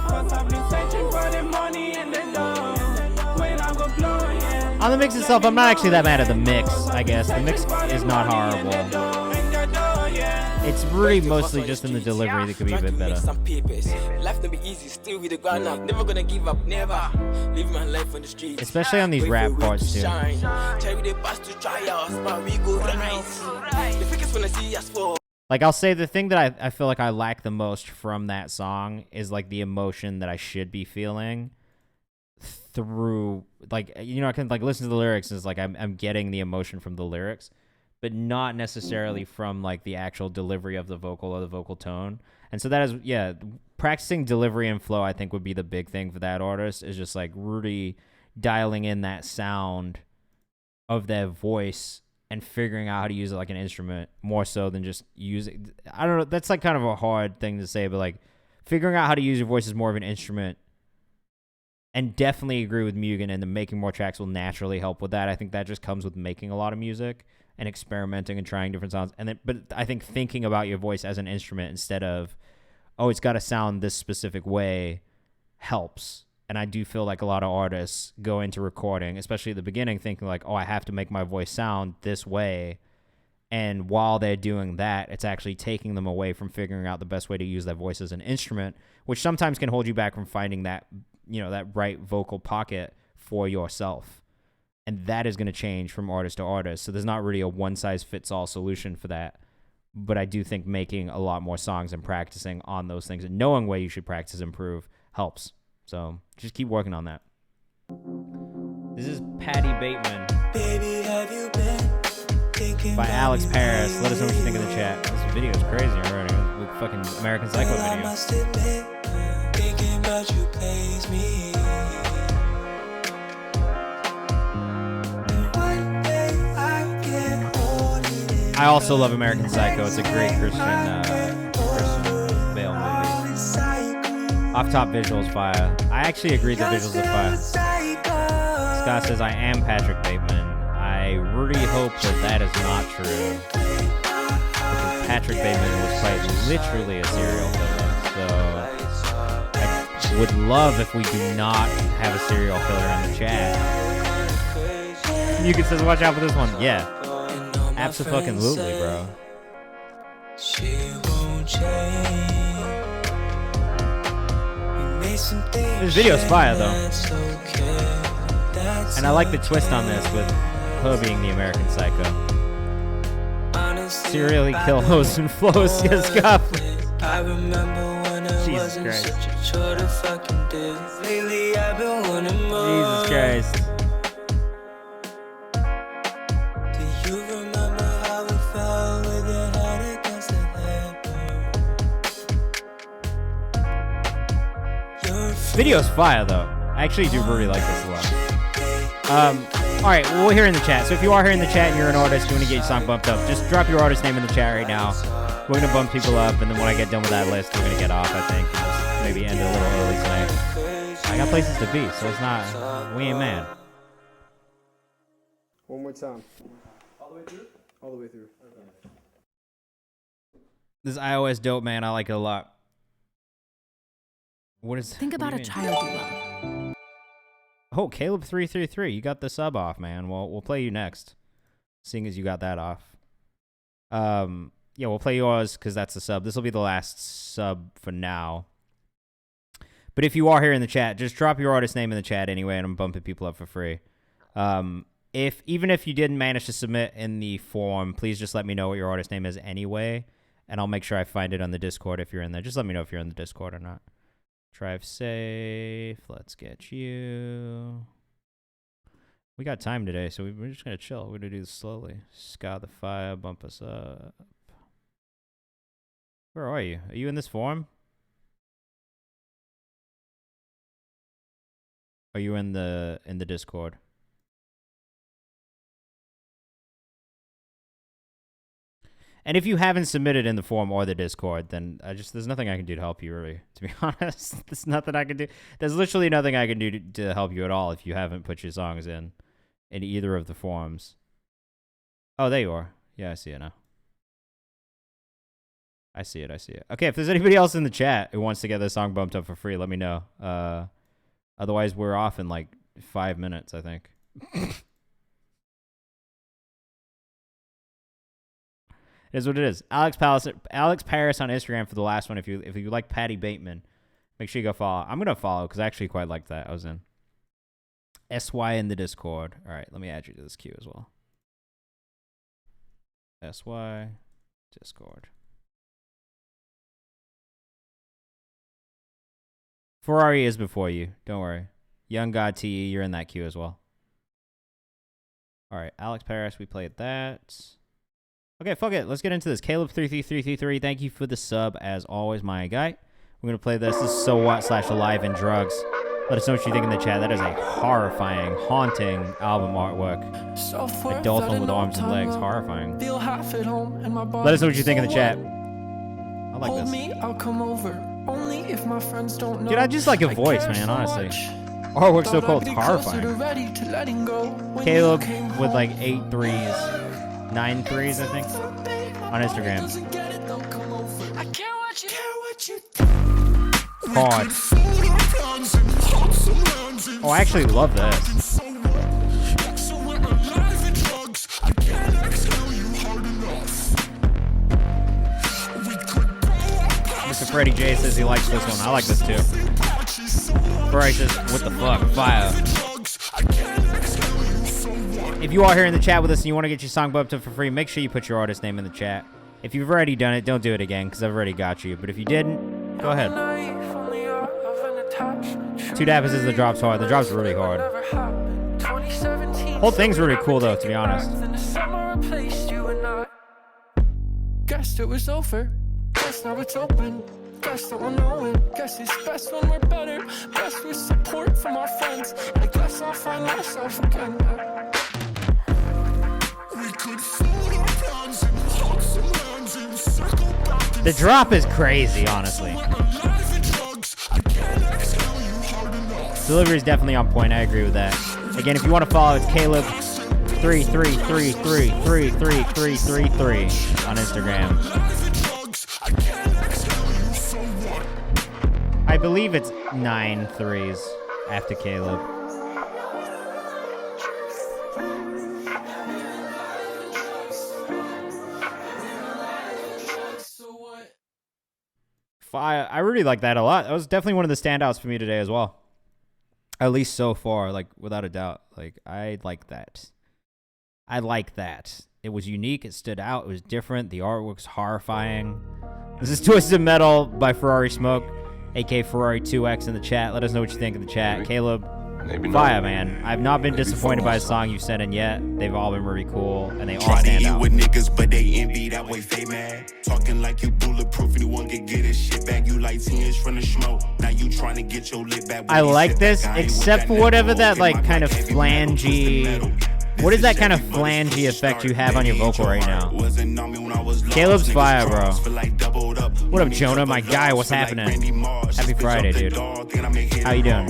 I'm not actually that mad at the mix, I guess. The mix is not horrible. It's really mostly just in the delivery that could be a bit better. Especially on these rap parts too. Like, I'll say the thing that I feel like I lack the most from that song is, like, the emotion that I should be feeling through, like, you know, I can, like, listen to the lyrics and it's like I'm getting the emotion from the lyrics, but not necessarily from, like, the actual delivery of the vocal or the vocal tone. And so that is, yeah, practicing delivery and flow, I think, would be the big thing for that artist, is just, like, really dialing in that sound of their voice and figuring out how to use it like an instrument more so than just using, I don't know, that's like kind of a hard thing to say, but like figuring out how to use your voice as more of an instrument. And definitely agree with Mugen, and the making more tracks will naturally help with that. I think that just comes with making a lot of music and experimenting and trying different sounds. And then, but I think thinking about your voice as an instrument instead of, oh, it's got to sound this specific way, helps. And I do feel like a lot of artists go into recording, especially at the beginning, thinking like, oh, I have to make my voice sound this way. And while they're doing that, it's actually taking them away from figuring out the best way to use their voice as an instrument, which sometimes can hold you back from finding that, you know, that right vocal pocket for yourself. And that is going to change from artist to artist. So there's not really a one-size-fits-all solution for that. But I do think making a lot more songs and practicing on those things and knowing where you should practice and improve helps. So just keep working on that. This is Patty Bateman Baby, have you been by Alex Paris. Let us know what you think in the chat. This video is crazy already. With fucking American Psycho I video. must admit, thinking about you pays me. One day I get hold. I also love American Psycho. It's a great Christian Bale movie. Off top visuals fire. I actually agree the visuals are fire. Scott says, I am Patrick Bateman. I really hope that is not true. Because Patrick Bateman was quite literally a serial killer. So I would love if we do not have a serial killer in the chat. You can says, watch out for this one. Yeah. Abso-fucking-lutely, bro. She won't change. This video's fire, though. And I like the twist on this with her being the American Psycho. Serially kill hosts and flows. Yes, Scott. I remember when I Jesus wasn't Christ. such a chore to fucking do. Lately I've been wanting more. Jesus Christ. Do you remember how we felt with your head against the headboard? Video's fire, though. I actually do really like this a lot. Alright, well, we're here in the chat. So if you are here in the chat and you're an artist, you want to get your song bumped up, just drop your artist name in the chat right now. We're going to bump people up, and then when I get done with that list, we're going to get off, I think. And just maybe end a little early tonight. I got places to be, so it's not... We ain't mad. One more time. All the way through? All the way through. Okay. This iOS dope, man. I like it a lot. What is... Think about a child you love. Oh, Caleb333, you got the sub off, man. Well, we'll play you next, seeing as you got that off. Yeah, we'll play yours because that's the sub. This will be the last sub for now. But if you are here in the chat, just drop your artist name in the chat anyway, and I'm bumping people up for free. Even if you didn't manage to submit in the form, please just let me know what your artist name is anyway, and I'll make sure I find it on the Discord if you're in there. Just let me know if you're in the Discord or not. Drive safe. Let's get you. We got time today, so we're just going to chill. We're going to do this slowly. Scout the fire. Bump us up. Where are you? Are you in this form? Are you in the Discord? And if you haven't submitted in the forum or the Discord, then there's nothing I can do to help you, really, to be honest. There's nothing I can do. There's literally nothing I can do to help you at all if you haven't put your songs in either of the forums. Oh, there you are. Yeah, I see it now. I see it. Okay, if there's anybody else in the chat who wants to get their song bumped up for free, let me know. Otherwise, we're off in like 5 minutes, I think. It is what it is. Alex Paris on Instagram for the last one. If you like Patty Bateman, make sure you go follow. I'm gonna follow because I actually quite liked that. I was in SY in the Discord. All right, let me add you to this queue as well. SY Discord. Ferrari is before you. Don't worry. Young God TE, you're in that queue as well. All right, Alex Paris, we played that. Okay, fuck it. Let's get into this. Caleb33333, thank you for the sub, as always, my guy. We're going to play this. This is So What / Alive and Drugs. Let us know what you think in the chat. That is a horrifying, haunting album artwork. A dolphin with arms and legs. Horrifying. Let us know what you think in the chat. I like this. I'll come over. Only if my friends don't know. Dude, I just like your voice, man, honestly. Artwork's so cool, it's horrifying. Caleb with like 8 threes. 9 threes, I think. On Instagram. Hard. Oh, I actually love this. Mr. Freddie J says he likes this one. I like this too. Ferrari says, what the fuck? Fire. If you are here in the chat with us and you want to get your song bumped up for free, make sure you put your artist name in the chat. If you've already done it, don't do it again because I've already got you. But if you didn't, go ahead. 2 dappers is the drop's hard. The drop's really hard. Whole thing's really cool though, to be honest. Guess it was over. Guess now it's open. Guess that we're knowing. Guess it's best when we're better. Best with support from our friends. I guess I'll find myself again. The drop is crazy, honestly. Delivery is definitely on point. I agree with that. Again, if you want to follow, it's Caleb333333333 on Instagram. I believe it's 9 threes after Caleb. I really like that a lot. That was definitely one of the standouts for me today as well. At least so far, like, without a doubt. Like, I like that. I like that. It was unique. It stood out. It was different. The artwork's horrifying. This is Twisted Metal by Ferrari Smoke, a.k.a. Ferrari 2X in the chat. Let us know what you think in the chat. Caleb, fire, man. I've not been disappointed by a song you've sent in yet. They've all been really cool, and they all stand out. With niggas, but they envy that way they mad. Talking like you bulletproof, anyone can get his shit back. You like 10 years from the smoke. Now you trying to get your lip back. I like this, except for whatever that, like, kind of flangey... What is that kind of flangey effect you have on your vocal right now? Caleb's fire, bro. What up, Jonah? My guy, what's happening? Happy Friday, dude. How you doing?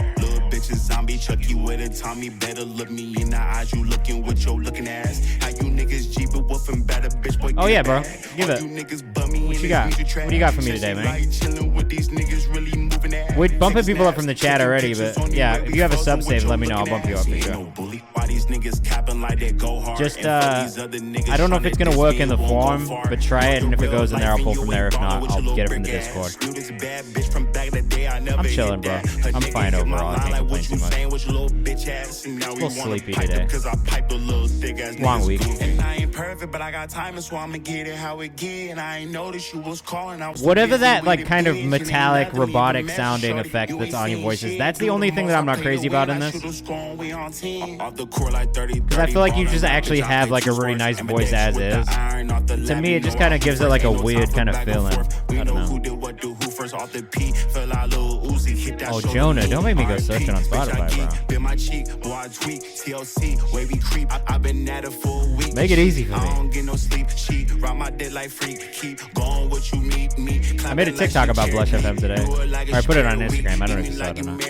Zombie Chucky with a Tommy, better look me in the eyes. You looking with your looking ass. How you niggas Jeep it woofing better, bitch boy. Oh yeah, bro. Give it. What you got? What do you got for me today, man? We're bumping people up from the chat already, but yeah, if you have a sub save, let me know. I'll bump you up for sure. Just I don't know if it's gonna work in the form, but try it, and if it goes in there, I'll pull from there. If not, I'll get it from the Discord. I'm chilling, bro. I'm fine overall. I can't complain too much. A little sleepy today. Long week. Whatever that like kind of metallic, robotic sounding effect that's on your voices, that's the only thing that I'm not crazy about in this. Because I feel like you just actually have like a really nice voice as is. To me, it just kind of gives it like a weird kind of feeling. I don't know. Oh, Jonah, don't make me go searching on Spotify, bro. Make it easy for me. I made a TikTok about Blush FM today. Or I put it on Instagram. I don't know if you saw it or not.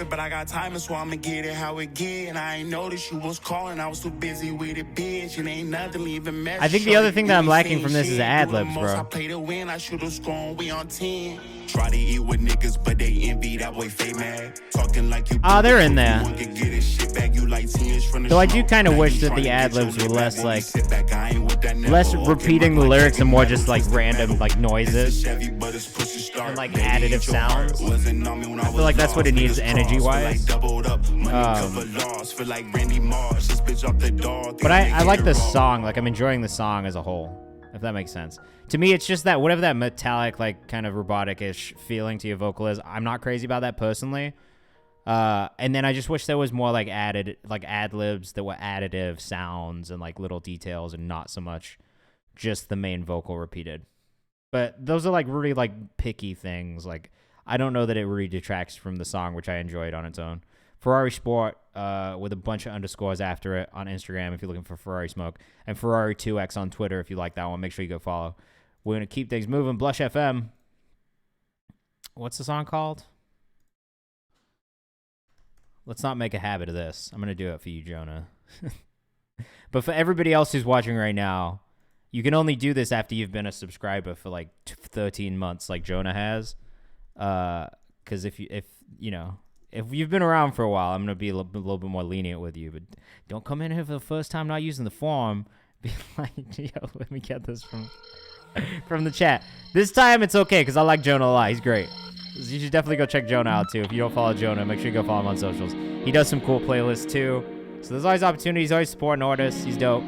But I got time, so I'ma get it how it get. And I ain't noticed you was calling. I was too busy with it, bitch. And ain't nothing even mess. I think the other thing that I'm lacking from this is ad-libs, bro. I play to win, I should have scored. We on 10. Try to eat with niggas, but they envy that way they mad. Talking like you. They're in there. Though I do kind of wish that the ad-libs were less like less repeating the lyrics and more just like random like noises and like additive sounds. I feel like that's what it needs energy wise. But I like this song. Like I'm enjoying the song as a whole. if that makes sense. To me, it's just that whatever that metallic, like kind of robotic-ish feeling to your vocal is, I'm not crazy about that personally. And then I just wish there was more like ad-libs that were additive sounds and like little details and not so much just the main vocal repeated. But those are like really like picky things. Like I don't know that it really detracts from the song, which I enjoyed on its own. Ferrari Sport with a bunch of underscores after it on Instagram if you're looking for Ferrari Smoke. And Ferrari 2X on Twitter if you like that one. Make sure you go follow. We're going to keep things moving. Blush FM. What's the song called? Let's not make a habit of this. I'm going to do it for you, Jonah. But for everybody else who's watching right now, you can only do this after you've been a subscriber for like 13 months like Jonah has. Because if you've been around for a while, I'm going to be a little bit more lenient with you. But don't come in here for the first time not using the form. Be like, yo, let me get this from the chat. This time it's okay because I like Jonah a lot. He's great. You should definitely go check Jonah out too. If you don't follow Jonah, make sure you go follow him on socials. He does some cool playlists too. So there's always opportunities, always supporting artists. He's dope.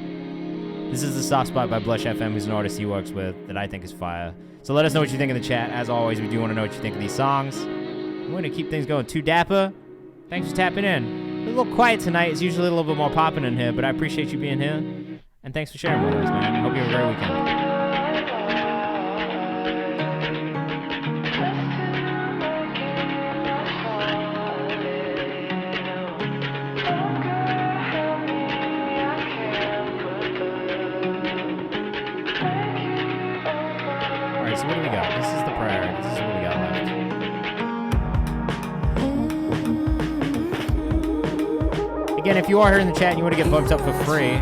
This is The Soft Spot by Blush FM, who's an artist he works with that I think is fire. So let us know what you think in the chat. As always, we do want to know what you think of these songs. We're going to keep things going. Too Dapper, thanks for tapping in. A little quiet tonight. It's usually a little bit more popping in here, but I appreciate you being here. And thanks for sharing with us, man. Hope you have a great weekend. So what do we got? This is the priority. This is what we got left. Again, if you are here in the chat and you want to get bumped up for free,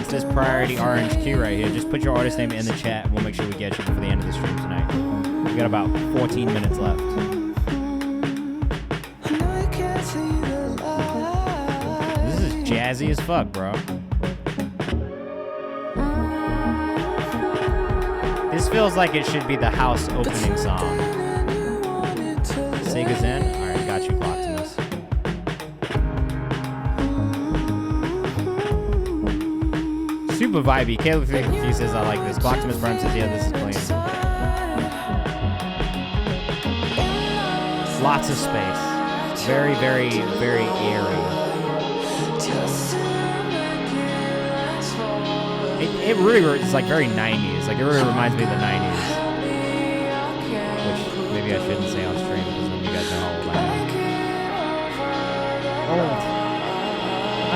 it's this priority orange key right here. Just put your artist name in the chat and we'll make sure we get you before the end of the stream tonight. We got about 14 minutes left. This is jazzy as fuck, bro. This feels like it should be the house opening song. Sega's in? Alright, got you, Optimus. Super vibey. Caleb says I like this. Optimus Prime says, yeah, this is clean. Lots of space. Very, very, very airy. It really is like very 90s. Like it really reminds me of the 90s. Which maybe I shouldn't say on stream because then you guys know how old I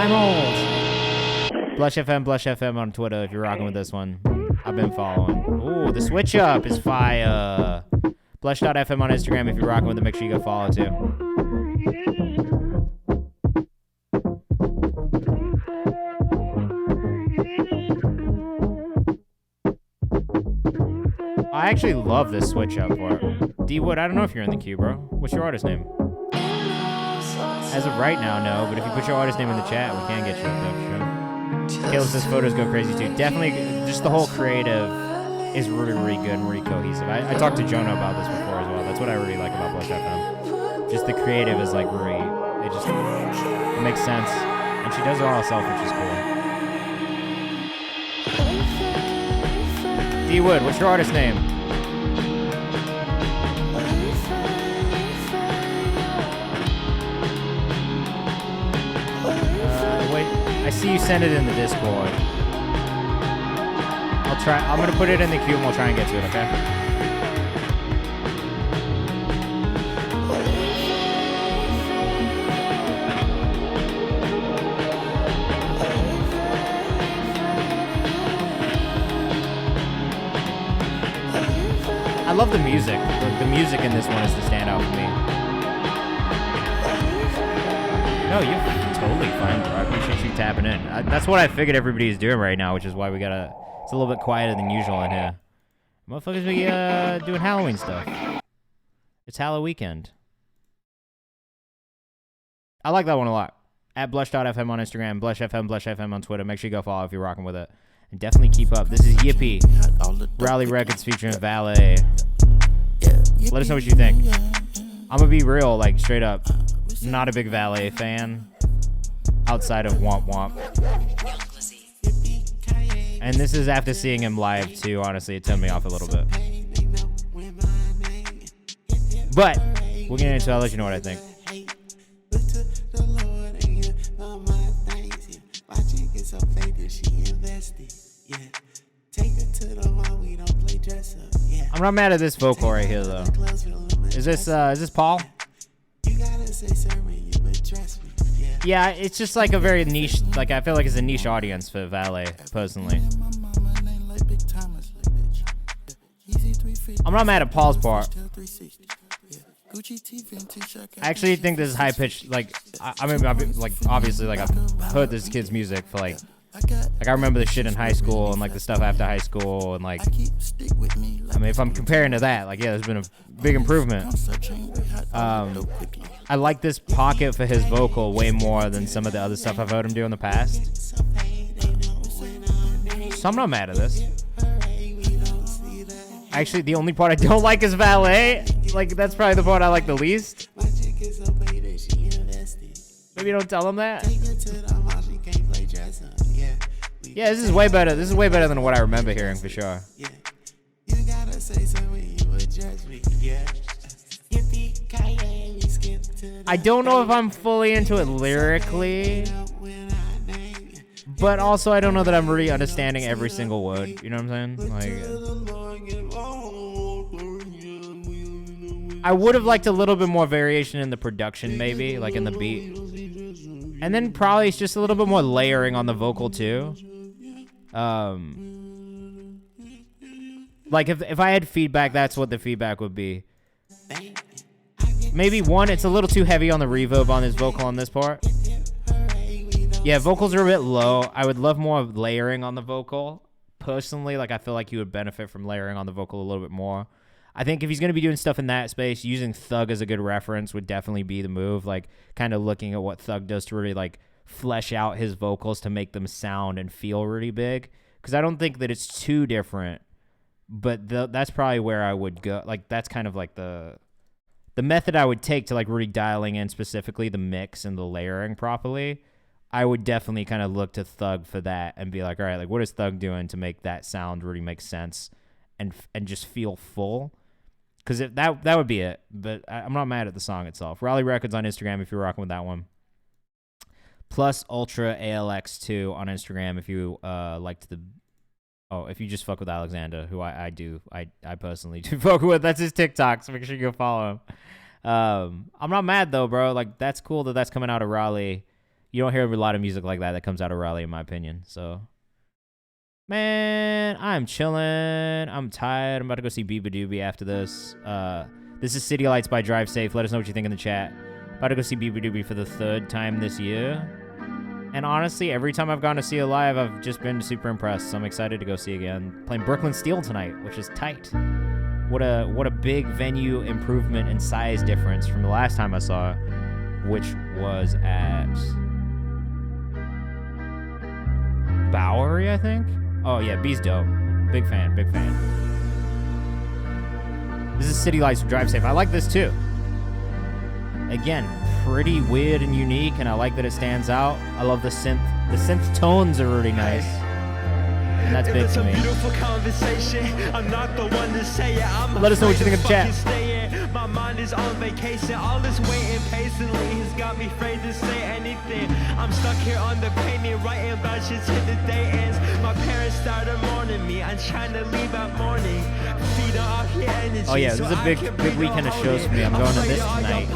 am. Old. I'm old. Blush FM on Twitter if you're rocking with this one. I've been following. Ooh, the switch up is fire. Blush.fm on Instagram if you're rocking with it. Make sure you go follow too. I actually love this switch up part. D-Wood, I don't know if you're in the queue, bro. What's your artist name? As of right now, no, but if you put your artist name in the chat, we can get you up there for sure. Caleb says photos go crazy too. Definitely, just the whole creative is really, really good and really cohesive. I talked to Jonah about this before as well. That's what I really like about Blush FM. Just the creative is like really, it makes sense. And she does it all herself, which is cool. D-Wood, what's your artist name? Wait, I see you send it in the Discord. I'm gonna put it in the queue and we'll try and get to it, okay? I love the music. The music in this one is the standout for me. No, you're totally fine, bro. I appreciate you tapping in. That's what I figured everybody's doing right now, which is why we gotta... It's a little bit quieter than usual in here. Motherfuckers be doing Halloween stuff. It's Halloween weekend. I like that one a lot. At Blush.fm on Instagram, Blush FM on Twitter. Make sure you go follow if you're rocking with it. And definitely keep up. This is Yippee. Rally Records featuring Valet. Let us know what you think. I'm gonna be real, like straight up. Not a big Valet fan. Outside of Womp Womp. And this is after seeing him live too. Honestly, it turned me off a little bit. But we'll get into it. I'll let you know what I think. I'm not mad at this vocal right here though. Is this Paul? Yeah, it's just like a very niche, like I feel like it's a niche audience for Valet, personally. I'm not mad at Paul's part. I actually think this is high pitched. Like, I mean, like obviously, like I've heard this kid's music for like I remember the shit in high school and like the stuff after high school and like, I mean, if I'm comparing to that, like yeah, there's been a big improvement. I like this pocket for his vocal way more than some of the other stuff I've heard him do in the past. So I'm not mad at this. Actually, the only part I don't like is Valet. Like, that's probably the part I like the least. Maybe don't tell him that. Yeah, this is way better. This is way better than what I remember hearing for sure. I don't know if I'm fully into it lyrically, but also I don't know that I'm really understanding every single word. You know what I'm saying? Like, I would have liked a little bit more variation in the production, maybe, like in the beat. And then probably it's just a little bit more layering on the vocal too. Like if I had feedback, that's what the feedback would be. Maybe one, it's a little too heavy on the reverb on his vocal on this part. Yeah, vocals are a bit low. I would love more layering on the vocal. Personally, like I feel like you would benefit from layering on the vocal a little bit more. I think if he's going to be doing stuff in that space, using Thug as a good reference would definitely be the move. Like kind of looking at what Thug does to really like flesh out his vocals to make them sound and feel really big. Because I don't think that it's too different, but that's probably where I would go. Like that's kind of like the method I would take to like really dialing in specifically the mix and the layering properly. I would definitely kind of look to Thug for that and be like, all right, like what is Thug doing to make that sound really make sense and just feel full? Because that would be it. But I'm not mad at the song itself. Raleigh Records on Instagram if you're rocking with that one. Plus Ultra ALX2 on Instagram if you liked the... Oh, if you just fuck with Alexander, who I do. I personally do fuck with. That's his TikTok, so make sure you go follow him. I'm not mad, though, bro. Like, that's cool that that's coming out of Raleigh. You don't hear a lot of music like that comes out of Raleigh, in my opinion. So, man, I'm chilling. I'm tired. I'm about to go see Biba Doobie after this. This is City Lights by Drive Safe. Let us know what you think in the chat. About to go see Biba Doobie for the 3rd time this year. And honestly, every time I've gone to see it live, I've just been super impressed. So I'm excited to go see again. Playing Brooklyn Steel tonight, which is tight. What a big venue improvement and size difference from the last time I saw it, which was at Bowery, I think. Oh yeah, B's dope. Big fan, big fan. This is City Lights with Drive Safe. I like this too. Again, pretty weird and unique, and I like that it stands out. I love the synth. The synth tones are really nice, and that's big to me. I'm not the one to say it. Let us know what you think in the chat. My mind is on vacation. All this waiting patiently has got me afraid to say anything. I'm stuck here on the pavement, writing about shit till the day ends. My parents started mourning me. I'm trying to leave out morning. Feed off your energy. Oh yeah, this is a big weekend of shows for me. I'm going to this tonight.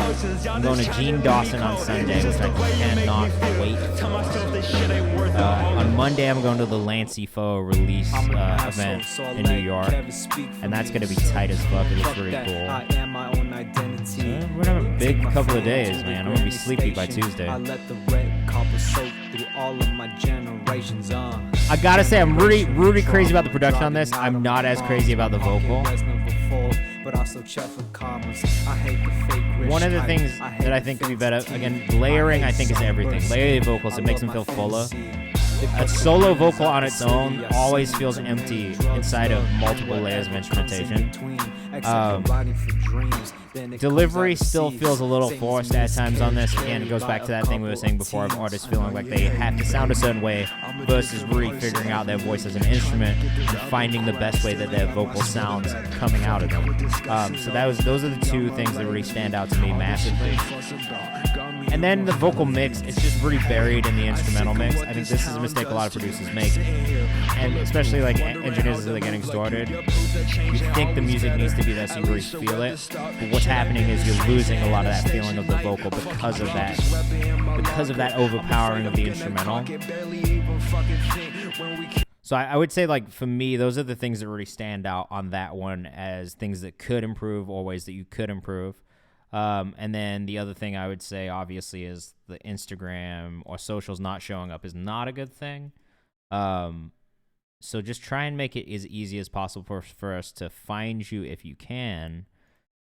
I'm going to Gene Dawson on Sunday, which I cannot wait for. On Monday, I'm going to the Lancey Foe release event in New York, and that's going to be tight as fuck. It's really cool. We're gonna have a big couple of days, man. I'm gonna be sleepy by Tuesday. I gotta say, I'm really crazy about the production on this. I'm not as crazy about the vocal. One of the things that I think could be better, again, layering I think is everything. Layer the vocals, it makes them feel fuller. A solo vocal on its own always feels empty inside of multiple layers of instrumentation. Delivery still feels a little forced at times on this. Again, it goes back to that thing we were saying before of artists feeling like they have to sound a certain way versus really figuring out their voice as an instrument and finding the best way that their vocal sounds coming out of them. So those are the two things that really stand out to me massively. And then the vocal mix, it's just really buried in the instrumental mix. I think this is a mistake a lot of producers make. And especially like engineers as they're getting started, you think the music needs to be there so you really feel it. But what's happening is you're losing a lot of that feeling of the vocal because of that overpowering of the instrumental. So I would say, like, for me, those are the things that really stand out on that one as things that could improve or ways that you could improve. And then the other thing I would say, obviously, is the Instagram or socials not showing up is not a good thing. So just try and make it as easy as possible for us to find you if you can.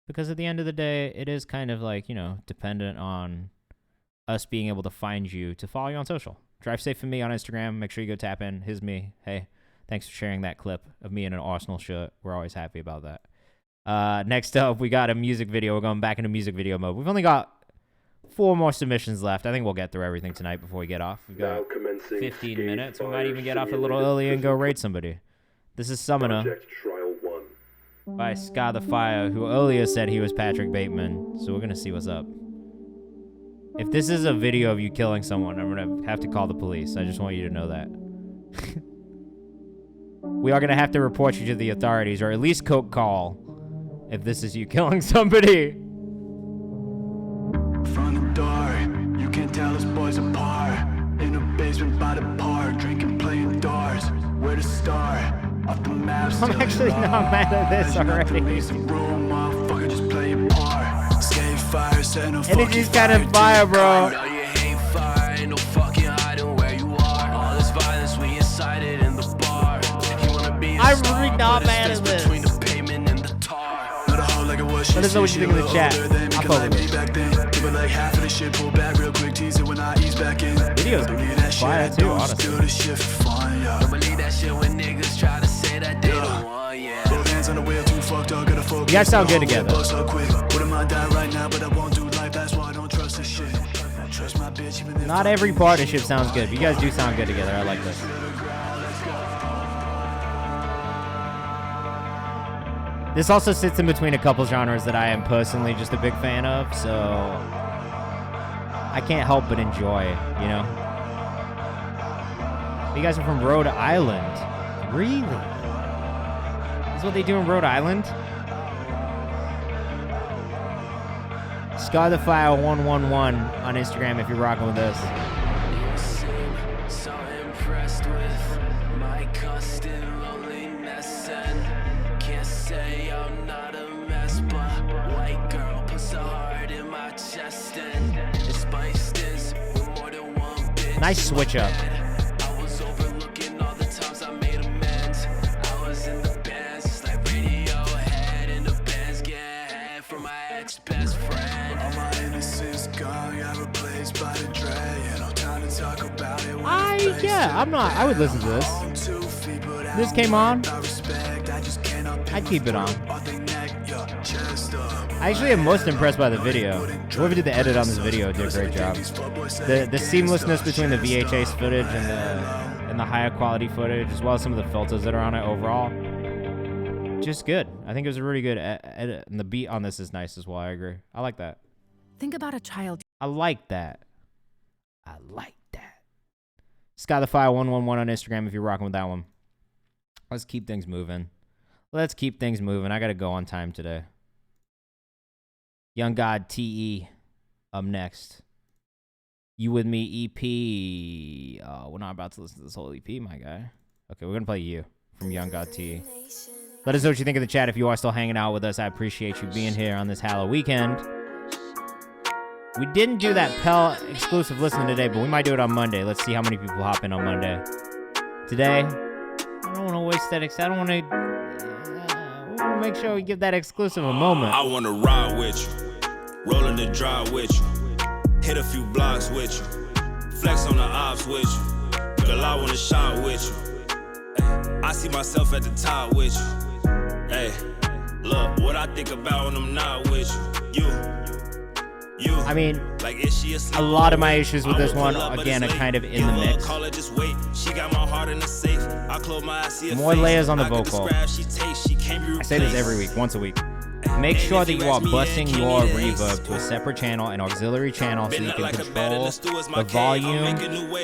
Because at the end of the day, it is kind of like, dependent on us being able to find you to follow you on social. Drive Safe for me on Instagram. Make sure you go tap in. Here's me. Hey, thanks for sharing that clip of me in an Arsenal shirt. We're always happy about that. Next up, we got a music video. We're going back into music video mode. We've only got 4 more submissions left. I think we'll get through everything tonight before we get off. We've got 15 minutes. We might even get off a little early and go raid somebody. This is Summoner by Sky the Fire, who earlier said he was Patrick Bateman. So we're going to see what's up. If this is a video of you killing someone, I'm going to have to call the police. I just want you to know that. We are going to have to report you to the authorities, or at least coke call, if this is you killing somebody. From the door, you can't tell us boys apart. In the basement by the park, drinking, playing doors. Where to start? Off the maps. I'm actually not mad at this already. Energy's kind of fire, bro. I'm really not mad at this. Let us know what you think in the chat. I'll follow it. Videos fire too, honestly. You guys sound good together. Not every partnership sounds good, but you guys do sound good together. I like this. This also sits in between a couple genres that I am personally just a big fan of, so I can't help but enjoy, You guys are from Rhode Island. Really? This is what they do in Rhode Island? Scar the Fire 111 on Instagram if you're rocking with us. Nice switch up. I would listen to this. This came on, I'd keep it on. I actually am most impressed by the video. Whoever did the edit on this video did a great job. The seamlessness between the VHS footage and the higher quality footage, as well as some of the filters that are on it overall, just good. I think it was a really good edit, and the beat on this is nice as well. I agree. I like that. Think about a child. I like that. Sky the Fire 111 on Instagram if you're rocking with that one. Let's keep things moving. I got to go on time today. Young God TE up next. You With Me EP. Oh, we're not about to listen to this whole EP, my guy. Okay, we're going to play You from Young God TE. Let us know what you think in the chat if you are still hanging out with us. I appreciate you being here on this Halloween weekend. We didn't do that Pell exclusive listening today, but we might do it on Monday. Let's see how many people hop in on Monday. Today, I don't want to waste that. I don't want to make sure we give that exclusive a moment. I want to ride with you, roll in the drive with you, hit a few blocks with you, flex on the ops with you, girl, I want to shine with you. Ay, I see myself at the top with you. Hey, Look, what I think about when I'm not with you. I mean, like, is she a lot of my issues with this one, again, are kind of in the mix. Call her, just wait. She got my heart in the safe. I close my eyes, see her More face. layers on the I could vocal. describe, she tastes, she can't be I say this replaced. every week, once a week. Make sure that you are busting your reverb to a separate channel, an auxiliary channel, so you can control the volume.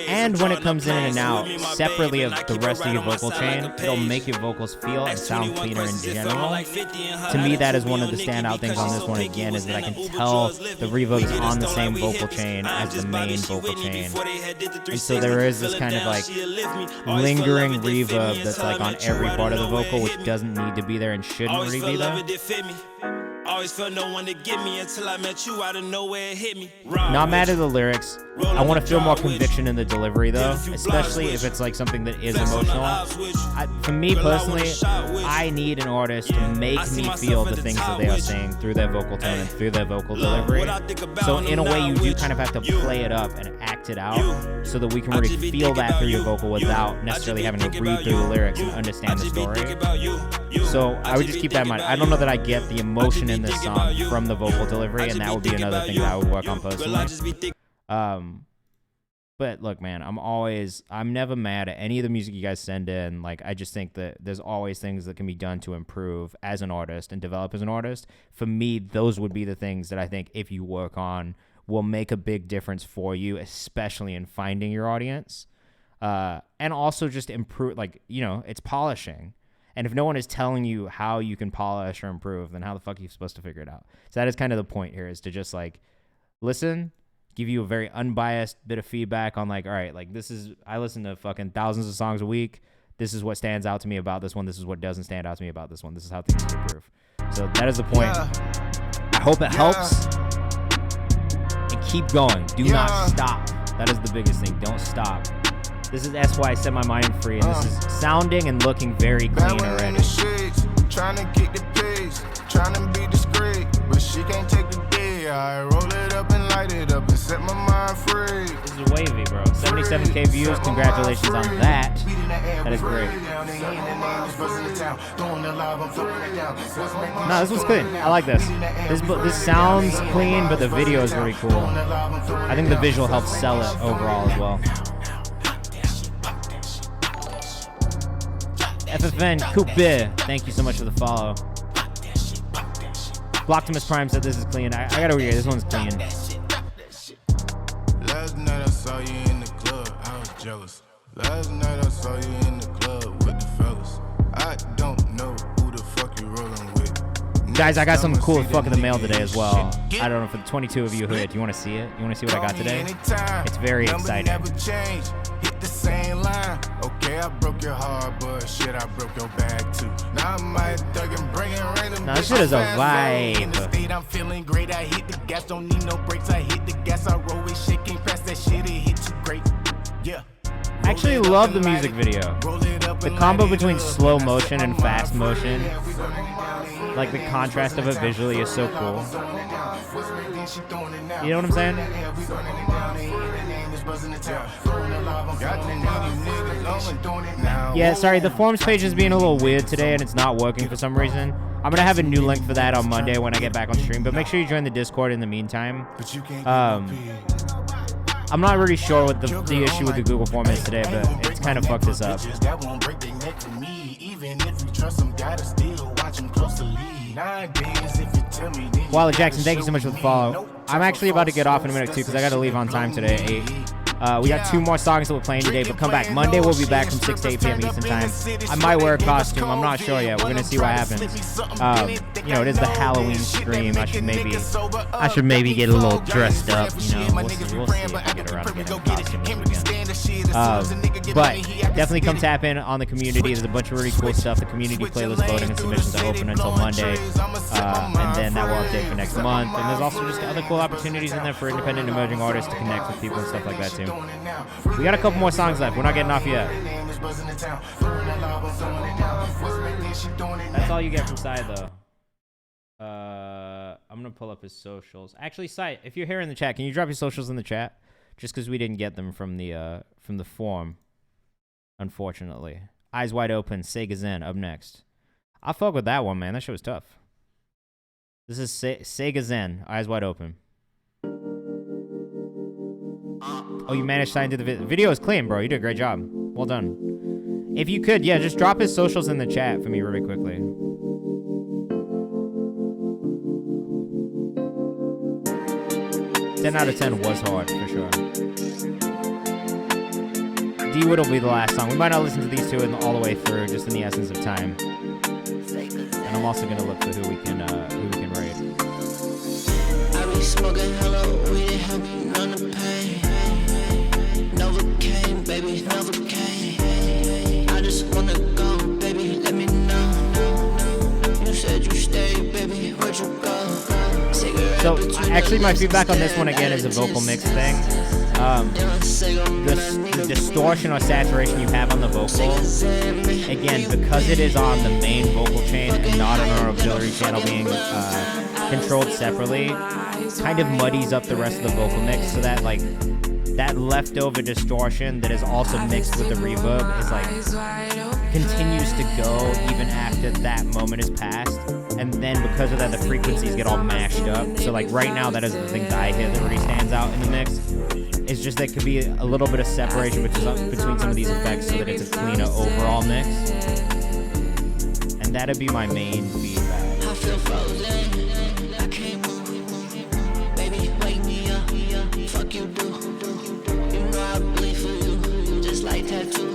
And when it comes in and out, separately of the rest of your vocal chain, it'll make your vocals feel and sound cleaner in general. To me, that is one of the standout things on this one, again, is that I can tell the reverb is on the same vocal chain as the main vocal chain. And so there is this kind of like lingering reverb that's like on every part of the vocal, which doesn't need to be there and shouldn't really be there. Always felt no one to give me until I met you out of nowhere, it hit me. Not mad at the lyrics. I want to feel more conviction in the delivery though, especially if it's like something that is emotional. For me personally, I need an artist to make me feel the things that they are saying through their vocal tone and through their vocal delivery. So in a way, you do kind of have to play it up and act it out so that we can really feel that through your vocal without necessarily having to read through the lyrics and understand the story. So I would just keep that in mind. I don't know that I get the emotion in this song from the vocal delivery, and that would be another thing that I would work on personally. But look, man, I'm never mad at any of the music you guys send in. Like, I just think that there's always things that can be done to improve as an artist and develop as an artist. For me, those would be the things that I think if you work on will make a big difference for you, especially in finding your audience. And also just improve, like, you know, it's polishing. And if no one is telling you how you can polish or improve, then how the fuck are you supposed to figure it out? So that is kind of the point here, is to just like listen, give you a very unbiased bit of feedback on like, all right, like I listen to fucking thousands of songs a week. This is what stands out to me about this one. This is what doesn't stand out to me about this one. This is how things can improve. So that is the point. I hope it helps. And keep going. Do not stop. That is the biggest thing. Don't stop. This is SY Set My Mind Free, and this is sounding and looking very clean already. Trying to get the pigs, trying to be discreet, but she can't take the D. I roll it up and light it up and set my mind free. This is wavy, bro. 77K views. Congratulations on that. That is great. No, this was clean. I like this. This sounds clean, but the video is very cool. I think the visual helps sell it overall as well. FFN Coupe, thank you so much for the follow. Blocktimus Prime said this is clean. I gotta agree, this one's clean. Last night I saw you in the club, I was jealous. Last night I saw you in the club with the fellas. I don't know who the fuck you rolling with. Guys, I got something cool as fuck in the mail today as well. I don't know, for the 22 of you who hit, do you want to see it? You want to see what I got today? It's very exciting. The same line. Okay, I broke your heart, but shit, I broke your bag too. Now I might thug and bring in random. Now this shit is a vibe. In the state, I'm feeling great. I hit the gas, don't need no brakes. I hit the gas, I roll with shaking past that shit. It hit too great. Yeah. I actually love the music video. The combo between slow motion and fast motion, like the contrast of it visually, is so cool. You know what I'm saying? Yeah, sorry, the forums page is being a little weird today and it's not working for some reason. I'm gonna have a new link for that on Monday when I get back on stream, but make sure you join the Discord in the meantime. I'm not really sure what the issue with the Google form is today, but it's kind of fucked us up. Wally Jackson, thank you so much for the follow. I'm actually about to get off in a minute too because I got to leave on time today at 8. We got 2 more songs that we're playing today, but come back. Monday we'll be back from 6 to 8 p.m. Eastern time. I might wear a costume. I'm not sure yet. We're going to see what happens. You know, it is the Halloween stream. I should maybe get a little dressed up. You know, we'll see if I get around to getting a costume this weekend. But definitely come tap in on the community. There's a bunch of really cool stuff. The community playlist voting and submissions are open until Monday. And then that will update for next month. And there's also just other cool opportunities in there for independent emerging artists to connect with people and stuff like that too. We got a couple more songs left. We're not getting off yet. That's all you get from Sai, though. I'm gonna pull up his socials. Actually, Sai, if you're here in the chat, can you drop your socials in the chat? Just because we didn't get them from the form, unfortunately. Eyes Wide Open, Sega Zen, up next. I'll fuck with that one, man. That shit was tough. This is Sega Zen, Eyes Wide Open. Oh, you managed to sign to the video. Video is clean, bro. You did a great job. Well done. If you could, yeah, just drop his socials in the chat for me really quickly. 10 out of 10 was hard, for sure. D-Wood will be the last song. We might not listen to these two all the way through, just in the essence of time. And I'm also gonna look for who we can raid. I be smoking hella weed, it help me none of pain. Novocaine, baby, Novocaine. I just wanna go, baby, let me know. You said you stay, baby, where'd you go? So, actually, my feedback on this one, again, is a vocal mix thing. The distortion or saturation you have on the vocal, again, because it is on the main vocal chain and not on our auxiliary channel being controlled separately, kind of muddies up the rest of the vocal mix, so that, like, that leftover distortion that is also mixed with the reverb is, like, continues to go even after that moment is passed. And then because of that, the frequencies get all mashed up. So, like, right now, that is the thing that I hear that really stands out in the mix. It's just there could be a little bit of separation between some of these effects so that it's a cleaner overall mix. And that'd be my main feedback. I feel frozen, I can't move. Baby, wake me up, fuck you do. You know I bleed for you, just like tattoo.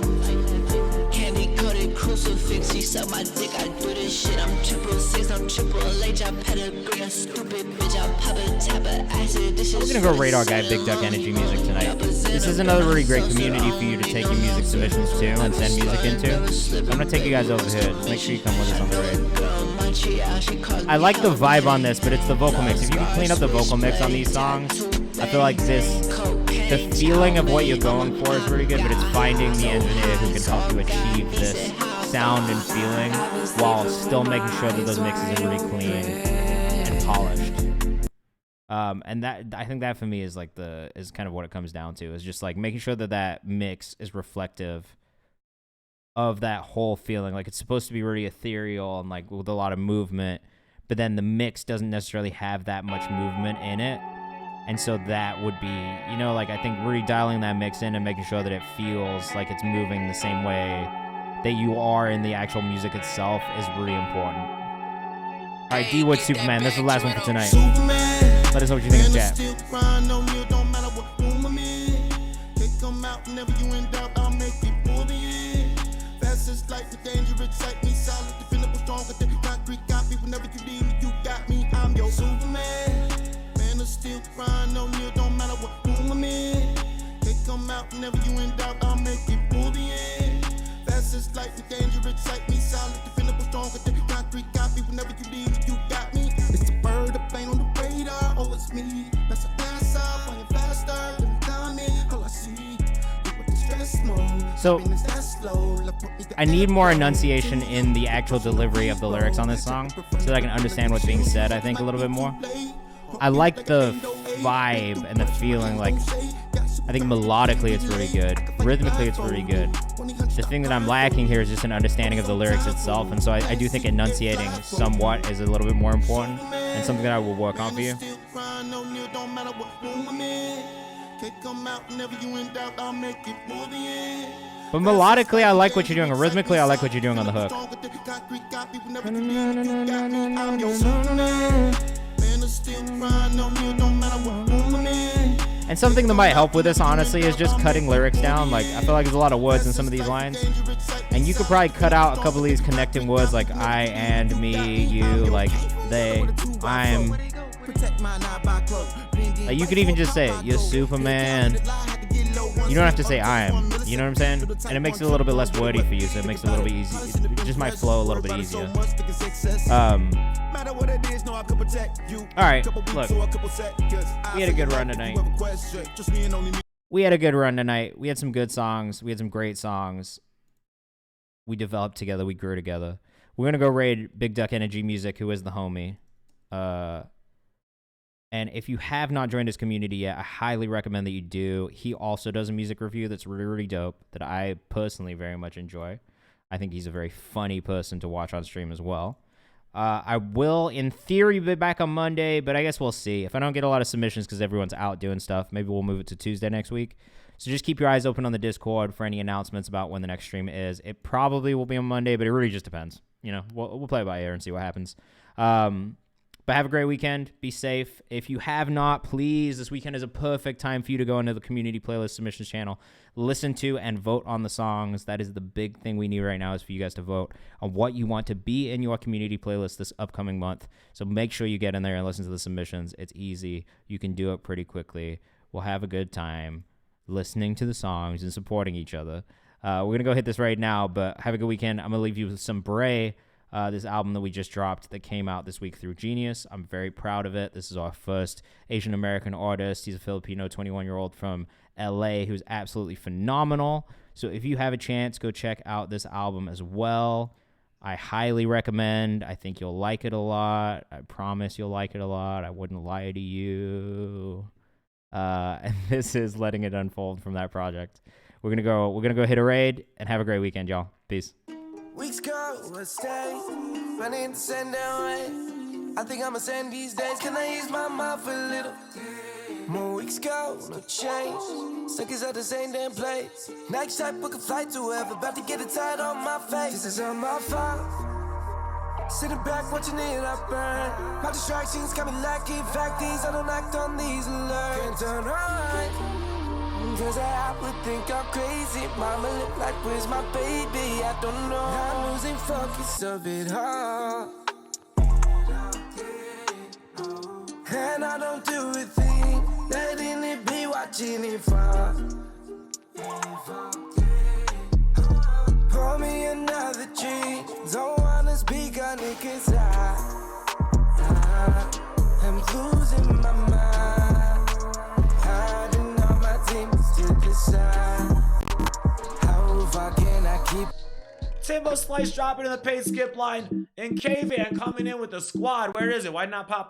Candy coated crucifix, he suck my dick, I do this shit. I'm 666, I'm Triple H, I pedigree, a stupid bitch, I pop a tap of acid. This We're gonna go radar guy Big Duck Energy Music tonight. This is another really great community for you to take your music submissions to and send music into. So I'm gonna take you guys over here. Just make sure you come with us on the raid. I like the vibe on this, but it's the vocal mix. If you can clean up the vocal mix on these songs, I feel like the feeling of what you're going for is really good, but it's finding the engineer who can help you achieve this sound and feeling while still making sure that those mixes are really clean and polished. And that, I think that for me is like is kind of what it comes down to, is just like making sure that that mix is reflective of that whole feeling. Like, it's supposed to be really ethereal and like with a lot of movement, but then the mix doesn't necessarily have that much movement in it. And so that would be, you know, like, I think really dialing that mix in and making sure that it feels like it's moving the same way that you are in the actual music itself is really important. All right, D-Wood Superman, this is the last one for tonight. Let us know what you think in chat. Still crying, no nil, don't matter what room I'm in. They come out whenever you in doubt, I'll make it pull the end. Fast as lightning, dangerous, like me, solid, defendable, stronger than concrete copy. Whenever you need me, you got me. It's a bird, a plane on the radar, oh, it's me. That's a pass up, playing faster than the timing. All I see, with the stress mode. So, I need more enunciation in the actual delivery of the lyrics on this song so that I can understand what's being said, I think, a little bit more. I like the vibe and the feeling. Like, I think melodically it's really good. Rhythmically it's really good. The thing that I'm lacking here is just an understanding of the lyrics itself, and so I do think enunciating somewhat is a little bit more important and something that I will work on for you. But melodically, I like what you're doing. Rhythmically, I like what you're doing on the hook. And something that might help with this, honestly, is just cutting lyrics down. Like, I feel like there's a lot of words in some of these lines, and you could probably cut out a couple of these connecting words, like I and me, you, like they, I'm. Like, you could even just say, you're Superman. You don't have to say I'm. You know what I'm saying? And it makes it a little bit less wordy for you, so it makes it a little bit easy. It just might flow a little bit easier. Alright, look. We had a good run tonight. We had some good songs. We had some great songs. We developed together. We grew together. We're going to go raid Big Duck Energy Music, who is the homie. And if you have not joined his community yet, I highly recommend that you do. He also does a music review that's really, really dope that I personally very much enjoy. I think he's a very funny person to watch on stream as well. I will, in theory, be back on Monday, but I guess we'll see. If I don't get a lot of submissions because everyone's out doing stuff, maybe we'll move it to Tuesday next week. So just keep your eyes open on the Discord for any announcements about when the next stream is. It probably will be on Monday, but it really just depends. You know, we'll play it by ear and see what happens. But have a great weekend. Be safe. If you have not, please, this weekend is a perfect time for you to go into the community playlist submissions channel, listen to and vote on the songs. That is the big thing we need right now, is for you guys to vote on what you want to be in your community playlist this upcoming month. So make sure you get in there and listen to the submissions. It's easy. You can do it pretty quickly. We'll have a good time listening to the songs and supporting each other. We're going to go hit this right now, but have a good weekend. I'm going to leave you with some Bray. This album that we just dropped that came out this week through Genius. I'm very proud of it. This is our first Asian American artist. He's a Filipino 21-year-old from LA who's absolutely phenomenal. So if you have a chance, go check out this album as well. I highly recommend. I think you'll like it a lot. I promise you'll like it a lot. I wouldn't lie to you. And this is Letting It Unfold from that project. We're gonna go hit a raid and have a great weekend, y'all. Peace. Weeks go, let's stay. Running to send away. I think I'ma send these days. Can I use my mouth a little? More weeks go, no change. Stuck is at the same damn place. Next time, book a flight to wherever. About to get it tied on my face. This is on my fault. Sitting back, watching it up burn. My distractions got me lacking. Fact these, I don't act on these alerts. Can't turn right. Cause I would think I'm crazy. Mama look like, where's my baby? I don't know. I'm losing focus of it all. And I don't do a thing. Letting it be, watching it fall. Pour me another drink. Don't wanna speak on it cause I'm losing my mind. How far can I keep? Timbo Slice dropping in the paid skip line, and Kayvan coming in with the squad. Where is it? Why not pop?